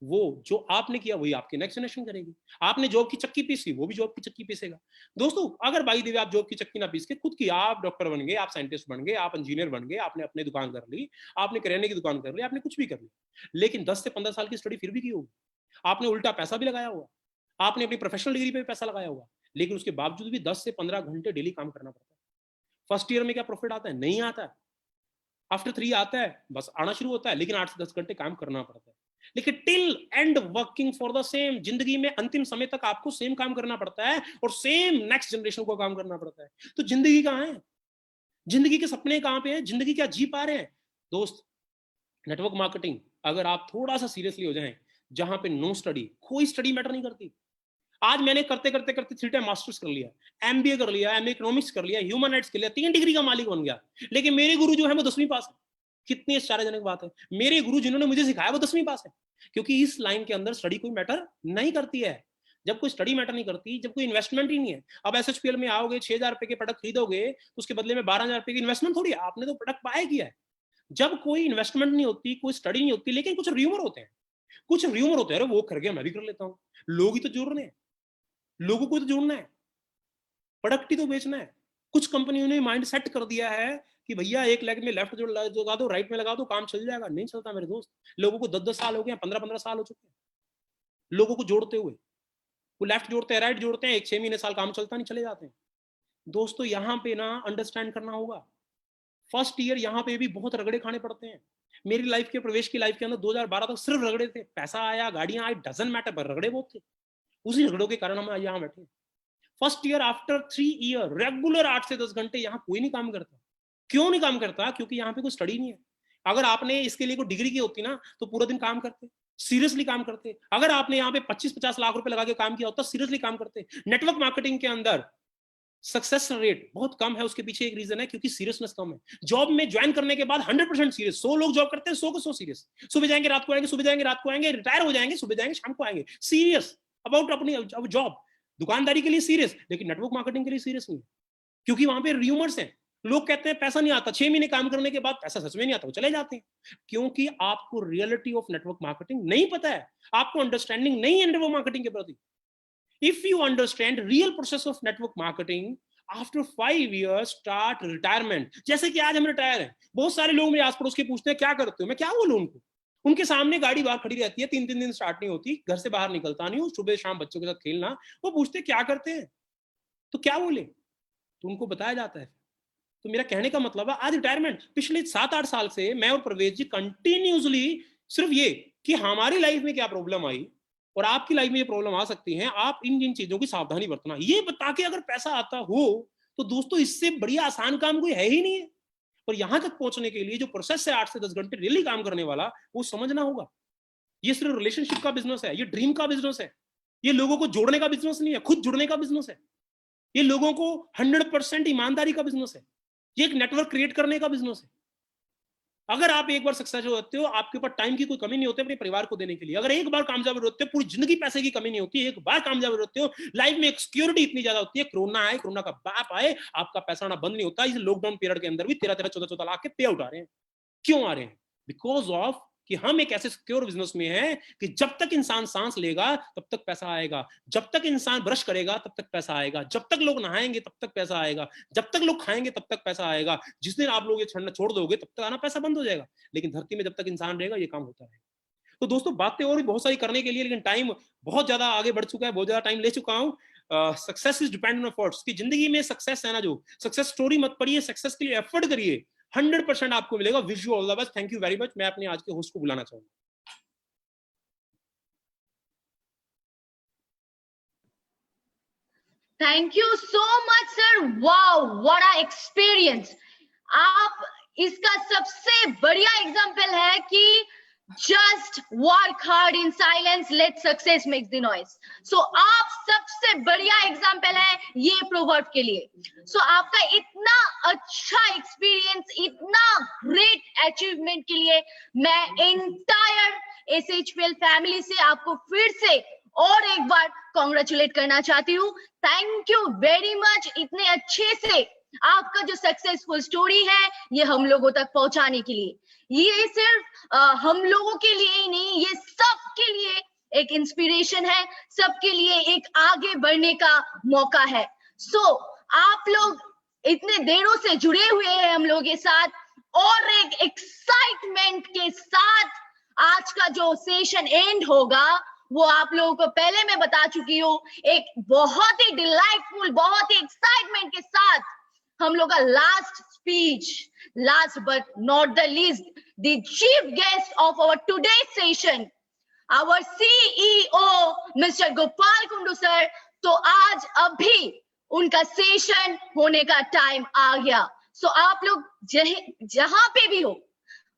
वो जो आपने किया वही आपकी नेक्स्ट जनरेशन करेगी। आपने जॉब की चक्की पीसी, वो भी जॉब की चक्की पीसेगा। दोस्तों अगर बाई द वे आप जॉब की चक्की ना पीस के खुद की, आप डॉक्टर बन गए, आप साइंटिस्ट बन गए, आप इंजीनियर बन गए, आपने अपनी दुकान कर ली, आपने किराने की दुकान कर ली, आपने कुछ भी कर लिया, लेकिन 10 से 15 साल की स्टडी फिर भी की होगी, आपने उल्टा पैसा भी लगाया होगा, आपने अपनी प्रोफेशनल डिग्री पे भी पैसा लगाया होगा, लेकिन उसके बावजूद भी 10 से 15 घंटे डेली काम करना पड़ता है। फर्स्ट ईयर में क्या प्रॉफिट आता है? नहीं आता है। आफ्टर 3 आता है, बस आना शुरू होता है, लेकिन 8 से 10 घंटे काम करना पड़ता है। लेकिन till and working for the same, जिंदगी में अंतिम समय तक आपको सेम काम करना पड़ता है और सेम नेक्स्ट जनरेशन को काम करना पड़ता है। तो जिंदगी कहाँ है? जिंदगी के सपने कहाँ पे हैं? जिंदगी क्या जी पा रहे हैं? दोस्त नेटवर्क मार्केटिंग अगर आप थोड़ा सा सीरियसली हो जाएं, जहां पे नो स्टडी, कोई स्टडी मैटर नहीं करती। आज मैंने करते करते करते 3 टाइम मास्टर्स कर लिया, एमबीए कर लिया, एमए इकोनॉमिक्स कर लिया, ह्यूमन राइट्स कर लिया, 3 डिग्री का मालिक बन गया, लेकिन मेरे गुरु जो है वो 10वीं पास है। कितनी आश्चर्यजनक बात है। मेरे गुरु जिन्होंने मुझे सिखाया वो 10वीं पास है, क्योंकि इस लाइन के अंदर स्टडी कोई मैटर नहीं करती है। जब कोई स्टडी मैटर नहीं करती, जब कोई इन्वेस्टमेंट ही नहीं है, अब एसएचपीएल में आओगे 6,000 रुपए के प्रोडक्ट खरीदोगे तो उसके बदले में 12,000 रुपए की इन्वेस्टमेंट थोड़ी है, आपने तो प्रोडक्ट बाय किया है। जब कोई इन्वेस्टमेंट नहीं होती, कोई स्टडी नहीं होती, लेकिन कुछ र्यूमर होते हैं, कुछ र्यूमर होते हैं, अरे वो कर गया मैं भी कर लेता हूँ। लोग ही तो जोड़ने हैं, लोगों को तो जोड़ना है, प्रोडक्ट ही तो बेचना है। कुछ कंपनियों ने माइंड सेट कर दिया है कि भैया एक लेग में लेफ्ट जो लगा दो, राइट में लगा दो, काम चल जाएगा। नहीं चलता मेरे दोस्त। लोगों को 10-10 साल हो गए, 15-15 साल हो चुके हैं लोगों को जोड़ते हुए। वो लेफ्ट जोड़ते हैं, राइट जोड़ते हैं, 1-6 महीने साल काम चलता नहीं, चले जाते हैं। दोस्तों यहाँ पे ना अंडरस्टैंड करना होगा। फर्स्ट ईयर यहाँ पे भी बहुत रगड़े खाने पड़ते हैं। मेरी लाइफ के, प्रवेश की लाइफ के अंदर 2012 तक सिर्फ रगड़े थे। पैसा आया, गाड़ियां आई, डजंट मैटर, पर रगड़े बहुत थे। उसी रगड़ों के कारण हम यहाँ बैठे। First year after 3 year regular 8 से 10 घंटे यहाँ कोई नहीं काम करता। क्यों नहीं काम करता? क्योंकि यहाँ पे कोई स्टडी नहीं है। अगर आपने इसके लिए कोई डिग्री की होती ना तो पूरा दिन काम करते, सीरियसली काम करते। अगर आपने यहाँ पे 25-50 लाख रुपए लगा के काम किया होता, सीरियसली काम करते। नेटवर्क मार्केटिंग के अंदर सक्सेस रेट बहुत कम है। उसके पीछे एक रीजन है, क्योंकि सीरियसनेस कम है। जॉब में ज्वाइन करने के बाद 100% सीरियस। 100 लोग जॉब करते हैं, 100 को 100 सीरियस। सुबह जाएंगे रात को आएंगे, सुबह जाएंगे रात को आएंगे, रिटायर हो जाएंगे, सुबह जाएंगे शाम को आएंगे। सीरियस अबाउट अपनी जॉब। दुकानदारी के लिए सीरियस, लेकिन नेटवर्क मार्केटिंग के लिए सीरियस नहीं है, क्योंकि वहां पे र्यूमर्स हैं। लोग कहते हैं पैसा नहीं आता, 6 महीने काम करने के बाद पैसा सच में नहीं आता, वो चले जाते हैं। क्योंकि आपको रियलिटी ऑफ नेटवर्क मार्केटिंग नहीं पता है, आपको अंडरस्टैंडिंग नहीं है नेटवर्क मार्केटिंग के प्रति। If you understand real process of network marketing, after 5 years start retirement. जैसे कि आज हम रिटायर हैं, बहुत सारे लोग मेरे आस पड़ोस के पूछते हैं क्या करते हो, मैं क्या बोलूं उनको। उनके सामने गाड़ी बाहर खड़ी रहती है, 3-3 दिन स्टार्ट नहीं होती, घर से बाहर निकलता नहीं हूँ, सुबह शाम बच्चों के साथ खेलना। वो पूछते क्या करते हैं, तो क्या बोले, तो उनको बताया जाता है। तो मेरा कहने का मतलब है, आज रिटायरमेंट। पिछले 7-8 साल से मैं और प्रवेश जी कंटिन्यूसली सिर्फ ये कि हमारी लाइफ में क्या प्रॉब्लम आई और आपकी लाइफ में ये प्रॉब्लम आ सकती है, आप इन चीजों की सावधानी बरतना, ये बता के अगर पैसा आता हो तो दोस्तों इससे बढ़िया आसान काम कोई है ही नहीं है। पर यहां तक पहुंचने के लिए जो प्रोसेस है 8 से 10 घंटे रियली काम करने वाला, वो समझना होगा। ये सिर्फ रिलेशनशिप का बिजनेस है, ये ड्रीम का बिजनेस है, ये लोगों को जोड़ने का बिजनेस नहीं है, खुद जुड़ने का बिजनेस है। ये लोगों को 100% ईमानदारी का बिजनेस है, ये एक नेटवर्क क्रिएट करने का बिजनेस है। अगर आप एक बार सक्सेस हो जाते हो, आपके ऊपर टाइम की कोई कमी नहीं होती अपने परिवार को देने के लिए। अगर एक बार कामयाब होते हो, पूरी जिंदगी पैसे की कमी नहीं होती। एक बार कामयाब होते हो, लाइफ में एक सिक्योरिटी इतनी ज्यादा होती है। कोरोना आए, कोरोना का बाप आए, आपका पैसा आना बंद नहीं होता। इस लॉकडाउन पीरियड के अंदर भी 13-14 लाख के पे आउट आ रहे हैं। क्यों आ रहे हैं? बिकॉज ऑफ कि हम एक ऐसे सिक्योर बिजनेस में हैं कि जब तक इंसान सांस लेगा तब तक पैसा आएगा, जब तक इंसान ब्रश करेगा तब तक पैसा आएगा, जब तक लोग नहाएंगे तब तक पैसा आएगा, जब तक लोग खाएंगे तब तक पैसा आएगा। जिस दिन आप लोग ये छड़ना छोड़ दोगे तब तक आना पैसा बंद हो जाएगा। लेकिन धरती में जब तक इंसान रहेगा ये काम होता रहेगा। तो दोस्तों बातें और भी बहुत सारी करने के लिए, लेकिन टाइम बहुत ज्यादा आगे बढ़ चुका है, बहुत ज्यादा टाइम ले चुका हूँ। Success is depend on efforts. की जिंदगी में सक्सेस है ना, जो सक्सेस स्टोरी मत पढ़िए, सक्सेस के लिए एफर्ट करिए, 100% आपको मिलेगा। Wish you all the best. Thank you very much. मैं अपने आज के होस्ट को बुलाना चाहूंगा। Thank you so much sir. Wow, what a experience. आप इसका सबसे बढ़िया एग्जांपल है कि just work hard in silence, let success makes the noise. So आप सबसे बढ़िया एग्जांपल है ये प्रोवर्ब के लिए। सो आपका इतना अच्छा एक्सपीरियंस, इतना ग्रेट अचीवमेंट के लिए मैं एंटायर SHPL फैमिली से आपको फिर से और एक बार कॉन्ग्रेचुलेट करना चाहती हूँ। थैंक यू वेरी मच, इतने अच्छे से आपका जो सक्सेसफुल स्टोरी है ये हम लोगों तक पहुंचाने के लिए। ये सिर्फ हम लोगों के लिए ही नहीं, ये सबके लिए एक इंस्पिरेशन है, सबके लिए एक आगे बढ़ने का मौका है। सो आप लोग इतने देरों से जुड़े हुए हैं हम लोगों के साथ, और एक एक्साइटमेंट के साथ आज का जो सेशन एंड होगा वो आप लोगों को पहले मैं बता चुकी हूँ। एक बहुत ही डिलाइटफुल, बहुत ही एक्साइटमेंट के साथ हम लोग का last speech, last but not the least, the chief guest of our today session, our CEO mister Gopal Kundu sir. तो आज अभी उनका सेशन होने का टाइम आ गया। सो आप लोग जहां पे भी हो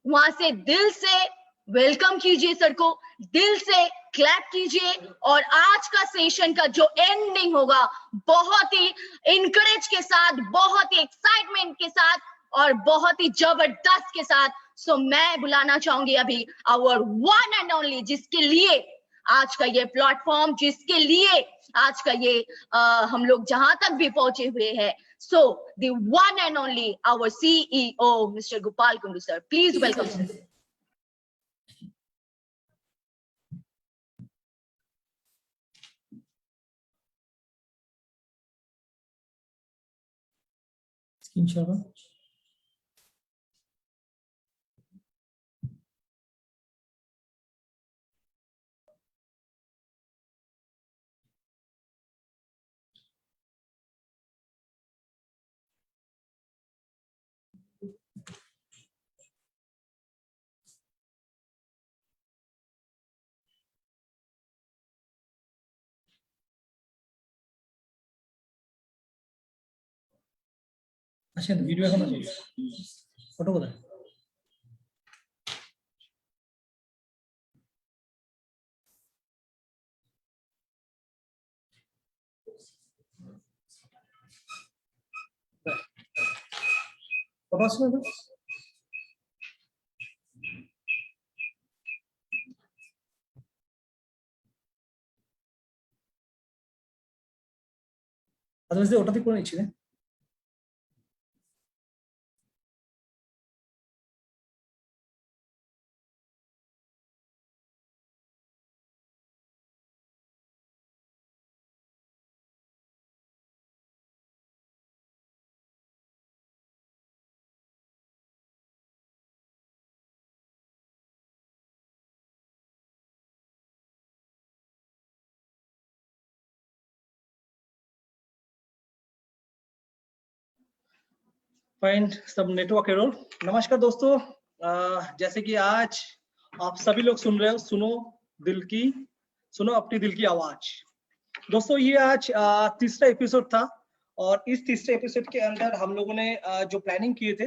वहां से दिल से वेलकम कीजिए सर को, दिल से क्लैप कीजिए, और आज का सेशन का जो एंडिंग होगा बहुत ही इनकरेज के साथ, बहुत ही एक्साइटमेंट के साथ और बहुत ही जबरदस्त के साथ। सो मैं बुलाना चाहूंगी अभी आवर वन एंड ओनली, जिसके लिए आज का ये प्लेटफॉर्म, जिसके लिए आज का ये हम लोग जहां तक भी पहुंचे हुए हैं। So the one and only our CEO mister Gopal Kundu sir, please welcome sir. Screen share. अच्छा वीडियो এখন আছে ফটো কোথায় ফটো আছে না আদারওয়াইজ ওটাতে করে নিচ্ছি না फाइंड सब नेटवर्क एरर। नमस्कार दोस्तों, जैसे कि आज आप सभी लोग सुन रहे हो, सुनो अपनी दिल की आवाज। दोस्तों ये आज तीसरा एपिसोड था और इस तीसरे एपिसोड के अंदर हम लोगों ने जो प्लानिंग किए थे,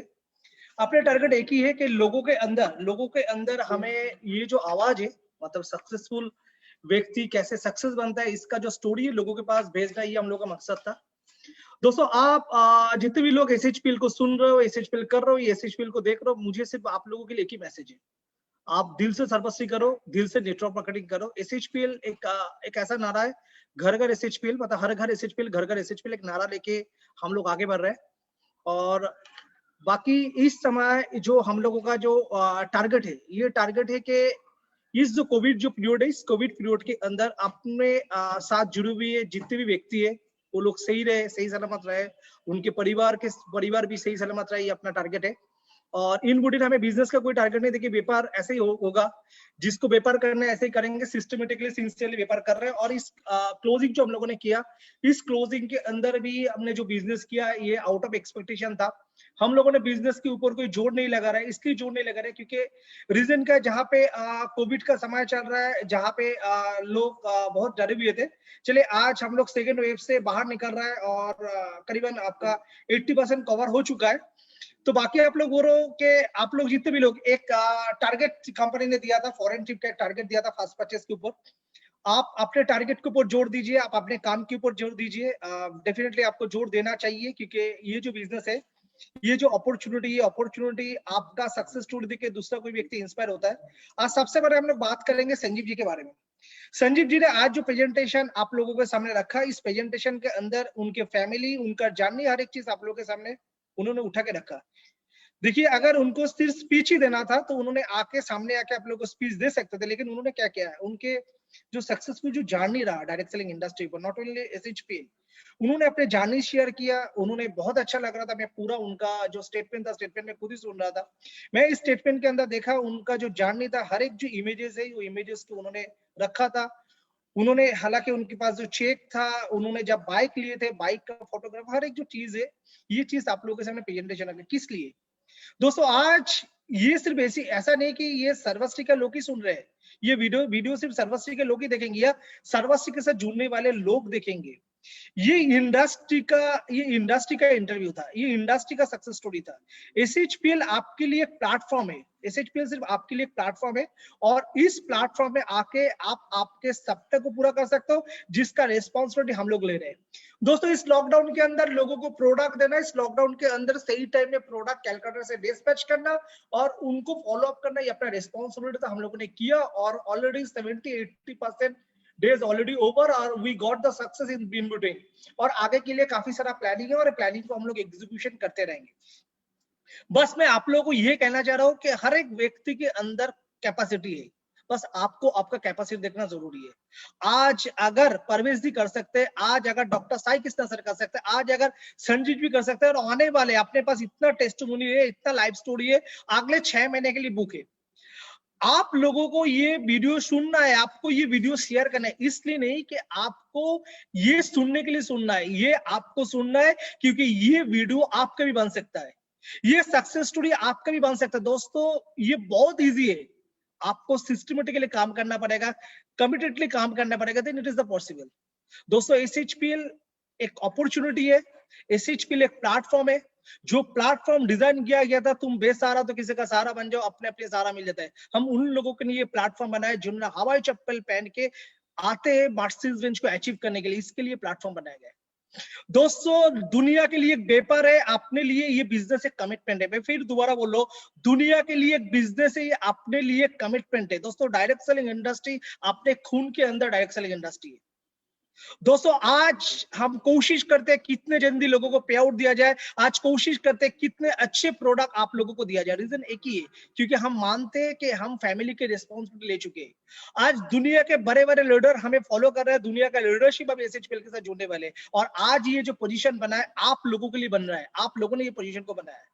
अपने टारगेट एक ही है कि लोगों के अंदर हमें ये जो आवाज है, मतलब सक्सेसफुल व्यक्ति कैसे सक्सेस बनता है, इसका जो स्टोरी है लोगों के पास भेजना, ये हम लोग का मकसद था। दोस्तों आप जितने भी लोग SHPL को सुन रहे हो, SHPL कर रहे हो, SHPL को देख रहे हो, मुझे सिर्फ आप लोगों के लिए एक ही मैसेज है, आप दिल से सर्वस्वी करो, दिल से नेटवर्क मार्केटिंग करो। SHPL एक ऐसा नारा है, घर घर SHPL, मतलब हर घर SHPL, घर घर SHPL, एक नारा लेके हम लोग आगे बढ़ रहे हैं। और बाकी इस समय जो हम लोगों का जो टारगेट है, ये टारगेट है कि इस जो कोविड जो पीरियड है, इस कोविड पीरियड के अंदर अपने साथ जुड़े हुए जितने भी व्यक्ति है वो लोग सही रहे, सही सलामत रहे, उनके परिवार भी सही सलामत रहे, ये अपना टारगेट है। और इन बुटीन हमें बिजनेस का कोई टारगेट नहीं, देखिए व्यापार ऐसे ही होगा, जिसको व्यापार करना है ऐसे ही करेंगे, सिस्टमेटिकली सिंसियरली व्यापार कर रहे हैं। और इस क्लोजिंग जो हम लोगों ने किया, इस क्लोजिंग के अंदर भी हमने जो बिजनेस किया ये आउट ऑफ एक्सपेक्टेशन था। हम लोगों ने बिजनेस के ऊपर कोई जोर नहीं लगा रहा है, इसलिए जोर नहीं लगा रहा है क्योंकि रीजन क्या है, जहाँ पे कोविड का समय चल रहा है, जहाँ पे लोग बहुत डरे हुए थे। चलिए आज हम लोग सेकेंड वेव से बाहर निकल रहा है और करीबन आपका 80% कवर हो चुका है। तो बाकी आप लोग बोल रहे हो कि आप लोग जितने भी लोग, एक टारगेट कंपनी ने दिया था, फॉरेन ट्रिप का टारगेट दिया था फास्ट परचेस के ऊपर, आप अपने टारगेट के ऊपर जोर दीजिए, आप अपने काम के ऊपर जोर दीजिए। डेफिनेटली आपको जोर देना चाहिए क्योंकि ये जो बिजनेस है, ये जो अपॉर्चुनिटी आपका सक्सेस स्टोरी देख के दूसरा कोई व्यक्ति इंस्पायर होता है। आज सबसे पहले हम लोग बात करेंगे संजीव जी के बारे में। संजीव जी ने आज जो प्रेजेंटेशन आप लोगों के सामने रखा, इस प्रेजेंटेशन के अंदर उनके फैमिली, उनका जानने, हर एक चीज आप लोगों के सामने उन्होंने उठा के रखा। देखिए अगर उनको सिर्फ स्पीच ही देना था तो उन्होंने सामने आके आप लोगों को स्पीच दे सकते थे, लेकिन उन्होंने क्या किया है, उनके जो सक्सेसफुल जो जर्नी रहा डायरेक्ट सेलिंग इंडस्ट्री पर, नॉट ओनली SHPL, उन्होंने अपने जर्नी शेयर किया। उन्होंने बहुत अच्छा लग रहा था, मैं पूरा उनका जो स्टेटमेंट था, स्टेटमेंट में खुद ही सुन रहा था। मैं इस स्टेटमेंट के अंदर देखा उनका जो जर्नी था, हर एक जो इमेजेस है, वो इमेजेस को उन्होंने रखा था। उन्होंने, हालांकि उनके पास जो चेक था, उन्होंने जब बाइक लिए थे, बाइक का फोटोग्राफ, हर एक जो चीज है, ये चीज आप लोगों के सामने प्रेजेंटेशन है। किस लिए दोस्तों, आज ये सिर्फ ऐसा नहीं कि ये सर्वश्री का लोग ही सुन रहे हैं, ये वीडियो सिर्फ सर्वश्री के लोग ही देखेंगे या सर्वश्री के साथ जुड़ने वाले लोग देखेंगे। ये इंडस्ट्री का इंटरव्यू था, ये इंडस्ट्री का सक्सेस स्टोरी था। SHPL आपके लिए एक प्लेटफॉर्म है, SHPL सिर्फ आपके लिए एक प्लेटफॉर्म है और इस प्लेटफॉर्म में आके आप आपके सपने को पूरा कर सकते हो, जिसका रिस्पॉन्सिबिलिटी हम लोग ले रहे हैं। दोस्तों इस लॉकडाउन के अंदर लोगों को प्रोडक्ट देना, इस लॉकडाउन के अंदर सही टाइम में प्रोडक्ट कैलकाटा से डिस्पैच करना और उनको फॉलो अप करना, ये अपना रिस्पॉन्सिबिलिटी था, हम लोगों ने किया। और ऑलरेडी 70-80% days already over और we got the success in between। और आगे के लिए काफी सारा प्लानिंग है और प्लानिंग को हम लोग एग्जीक्यूशन करते रहेंगे। बस मैं आप लोगों को ये कहना चाह रहा हूँ कि हर एक व्यक्ति के अंदर कैपेसिटी है, बस आपको आपका कैपेसिटी देखना जरूरी है। आज अगर परवेश जी कर सकते हैं, आज अगर डॉक्टर साई कृष्णा सर कर सकते हैं, आज अगर संजीव भी कर सकते हैं, और आने वाले अपने पास इतना टेस्टिमोनी है, इतना लाइफ स्टोरी है, अगले 6 महीने के लिए बुक है। आप लोगों को ये वीडियो सुनना है, आपको ये वीडियो शेयर करना है, इसलिए नहीं कि आपको ये सुनने के लिए सुनना है, ये आपको सुनना है क्योंकि ये वीडियो आपका भी बन सकता है, ये सक्सेस स्टोरी आपका भी बन सकता है। दोस्तों ये बहुत इजी है, आपको सिस्टमेटिकली काम करना पड़ेगा, कमिटेडली काम करना पड़ेगा, then it is the possible. दोस्तों SHPL एक अपॉर्चुनिटी है, SHPL एक प्लेटफॉर्म है, जो प्लेटफॉर्म डिजाइन किया गया था, तुम बेसहारा तो किसी का सहारा बन जाओ, अपने अपने सहारा मिल जाता है। हम उन लोगों के लिए ये प्लेटफॉर्म बनाया जिन्होंने हवाई चप्पल पहन के आते हैं मर्सिडीज बेंज को अचीव करने के लिए, इसके लिए प्लेटफॉर्म बनाया गया है। दोस्तों दुनिया के लिए एक व्यापार है, अपने लिए ये बिजनेस एक कमिटमेंट है। मैं फिर दोबारा बोल रहा हूं, दुनिया के लिए एक बिजनेस है, ये अपने लिए कमिटमेंट है। दोस्तों डायरेक्ट सेलिंग इंडस्ट्री अपने खून के अंदर डायरेक्ट सेलिंग इंडस्ट्री है। दोस्तों आज हम कोशिश करते हैं कितने जल्दी लोगों को पे आउट दिया जाए, आज कोशिश करते हैं कितने अच्छे प्रोडक्ट आप लोगों को दिया जाए। रीजन एक ही है, क्योंकि हम मानते हैं कि हम फैमिली के रिस्पॉन्सिबिलिटी ले चुके हैं। आज दुनिया के बड़े बड़े लीडर हमें फॉलो कर रहे हैं, दुनिया का लीडरशिप अब एसएचपीएल के साथ जुड़ने वाले हैं। और आज ये जो पोजीशन बना है आप लोगों के लिए बन रहा है, आप लोगों ने ये पोजीशन को बनाया है।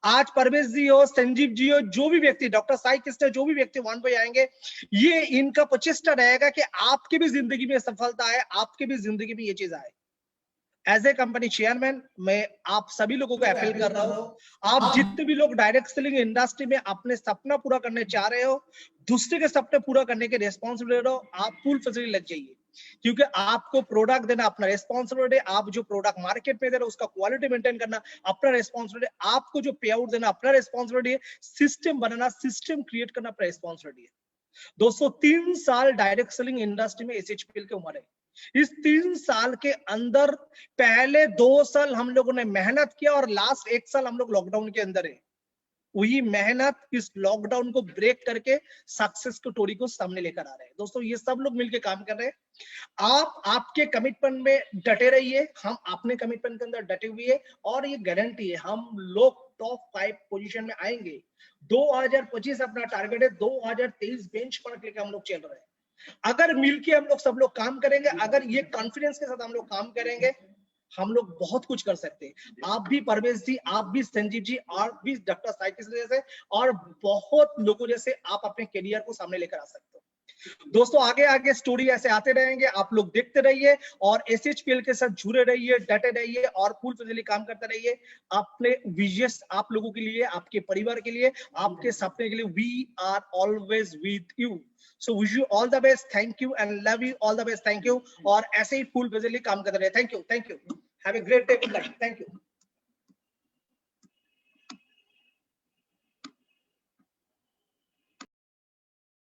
आज परवेश जी हो, संजीव जी हो, जो भी व्यक्ति, डॉक्टर साई कृष्ण, जो भी व्यक्ति वन पे आएंगे, ये इनका प्रचेष्टा रहेगा कि आपकी भी जिंदगी में सफलता आए, आपकी भी जिंदगी में ये चीज आए। एज ए कंपनी चेयरमैन मैं आप सभी लोगों को अपील कर रहा हूं, आप जितने भी लोग डायरेक्ट सेलिंग इंडस्ट्री में अपने सपना पूरा करने चाह रहे हो, दूसरे के सपने पूरा करने के रिस्पॉन्सिबिलिटी हो, आप फुल फैसिलिटी लग जाइए। क्योंकि आपको प्रोडक्ट देना अपना रिस्पॉन्सिबिलिटी, आप जो प्रोडक्ट मार्केट में दे रहे हो उसका क्वालिटी मेंटेन करना अपना रिस्पॉन्सिबिलिटी, आपको जो पे आउट देना अपना रिस्पॉन्सिबिलिटी है, सिस्टम बनाना, सिस्टम क्रिएट करना अपना रिस्पॉन्सिबिलिटी है। दोस्तों 3 साल डायरेक्ट सेलिंग इंडस्ट्री में एसएचपीएल की उम्र है। इस 3 साल के अंदर पहले 2 साल हम लोगों ने मेहनत किया और लास्ट 1 साल हम लोग लॉकडाउन के अंदर है। वही मेहनत इस लॉकडाउन को ब्रेक करके सक्सेस की स्टोरी को सामने लेकर आ रहे हैं। दोस्तों ये सब लोग मिलकर काम कर रहे हैं। आप आपके कमिटमेंट में डटे रहिए, हम अपने कमिटमेंट के अंदर डटे हुए हैं और ये गारंटी है हम लोग टॉप 5 पोजीशन में आएंगे। 2025 अपना टारगेट है, 2023 बेंचमार्क लेकर हम लोग चल रहे हैं। अगर मिलके हम लोग सब लोग काम करेंगे, अगर ये कॉन्फिडेंस के साथ हम लोग काम करेंगे, हम लोग बहुत कुछ कर सकते हैं। आप भी परवेश जी, आप भी संजीव जी, आप भी डॉक्टर साई कृष्ण जैसे और बहुत लोगों जैसे आप अपने करियर को सामने लेकर आ सकते हो। दोस्तों आगे आगे स्टोरी ऐसे आते रहेंगे, आप लोग देखते रहिए और एसएचपीएल के साथ जुड़े रहिए, डटे रहिए और फुल फैसिलिटी काम करते रहिए अपने विजयस आप लोगों के लिए, आपके परिवार के लिए, आपके सपने के लिए। We are always with you. So wish you all the best. Thank you and love you all the best. Thank you. और ऐसे ही फुल फैसिलिटी काम करते रहे। Thank you. Have a great day. Good night. Thank you.